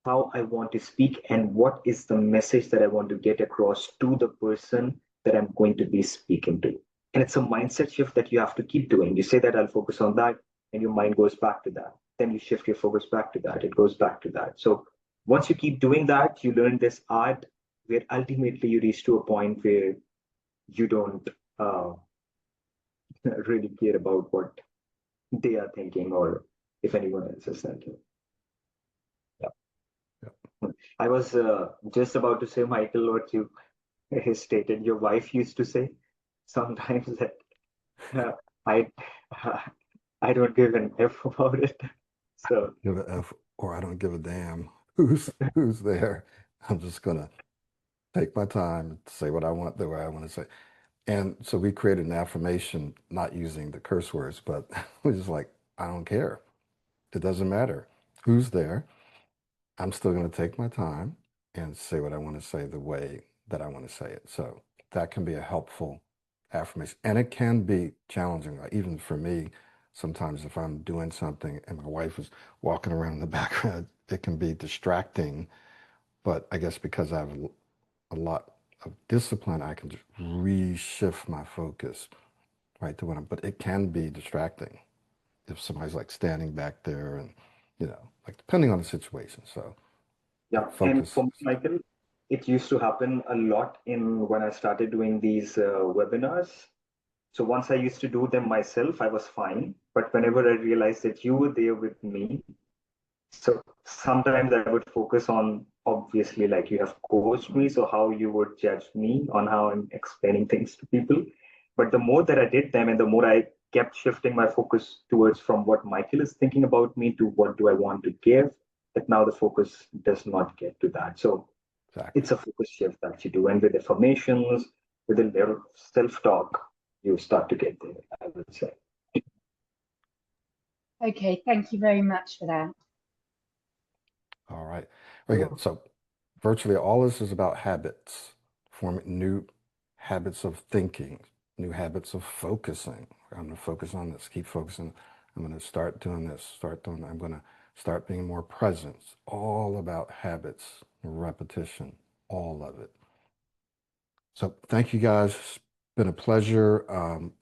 how I want to speak and what is the message that I want to get across to the person that I'm going to be speaking to. And it's a mindset shift that you have to keep doing. You say that I'll focus on that, and your mind goes back to that. Then you shift your focus back to that. It goes back to that. So once you keep doing that, you learn this art where ultimately you reach to a point where you don't really care about what they are thinking or if anyone else is thinking. Yeah. Yep. I was just about to say, Michael, what you stated your wife used to say sometimes that I I don't give an F about it. So Give an F, or I don't give a damn who's there. I'm just gonna take my time, say what I want the way I want to say. And so we created an affirmation, not using the curse words, but we're just like, I don't care. It doesn't matter who's there. I'm still going to take my time and say what I want to say the way that I want to say it. So that can be a helpful affirmation. And it can be challenging, like even for me, sometimes if I'm doing something and my wife is walking around in the background, it can be distracting. But I guess because I have a lot of discipline, I can just reshift my focus right to what I'm, but it can be distracting if somebody's like standing back there and, like depending on the situation. So yeah, and focus. for Michael, it used to happen a lot in when I started doing these webinars. So once I used to do them myself, I was fine. But whenever I realized that you were there with me, so sometimes I would focus on, obviously, like you have coached me, so how you would judge me on how I'm explaining things to people. But the more that I did them and the more I kept shifting my focus towards from what Michael is thinking about me to what do I want to give, that now the focus does not get to that. So Exactly. it's a focus shift that you do. And with affirmations, with a little self-talk, you start to get there, I would say. Okay, thank you very much for that. All right. Very good. So virtually all this is about habits, forming new habits of thinking, new habits of focusing. I'm going to focus on this, keep focusing. I'm going to start doing this, start doing that. I'm going to start being more present. It's all about habits, repetition, all of it. So thank you guys. It's been a pleasure.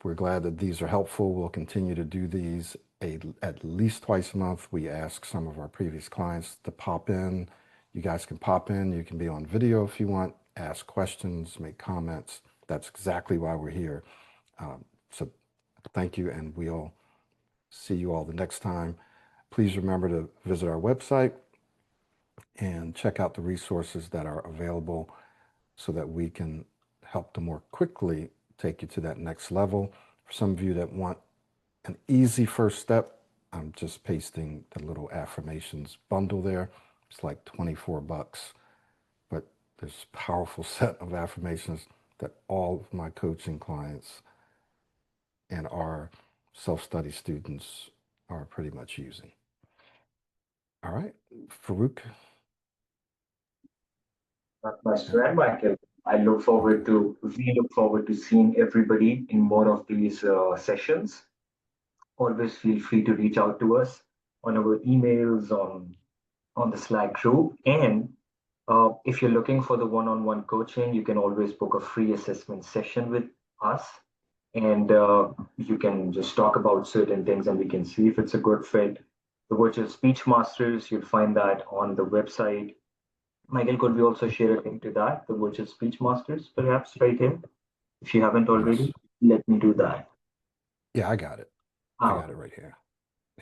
We're glad that these are helpful. We'll continue to do these at least twice a month. We ask some of our previous clients to pop in. You guys can pop in. You can be on video if you want, ask questions, make comments. That's exactly why we're here. So thank you, and we'll see you all the next time. Please remember to visit our website and check out the resources that are available so that we can help to more quickly take you to that next level. For some of you that want an easy first step, I'm just pasting the little affirmations bundle there. It's like 24 bucks, but there's a powerful set of affirmations that all of my coaching clients and our self-study students are pretty much using. All right, Farrukh. Not much to add, Michael. We look forward to seeing everybody in more of these sessions. Always feel free to reach out to us on our emails, on the Slack group. And if you're looking for the one-on-one coaching, you can always book a free assessment session with us. And you can just talk about certain things and we can see if it's a good fit. The Virtual Speech Masters, you'll find that on the website. Michael, could we also share a link to that, the Virtual Speech Masters, perhaps right here? If you haven't already, Yes. let me do that. Yeah, I got it. I got it right here.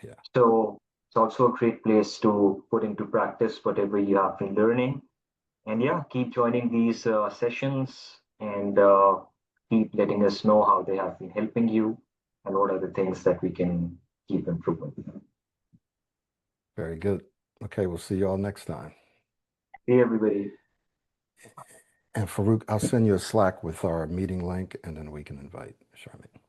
Yeah. So it's also a great place to put into practice whatever you have been learning. And yeah, keep joining these sessions and keep letting us know how they have been helping you and what are the things that we can keep improving. Very good. Okay, we'll see you all next time. Hey, everybody. And Farrukh, I'll send you a Slack with our meeting link, and then we can invite Charmaine.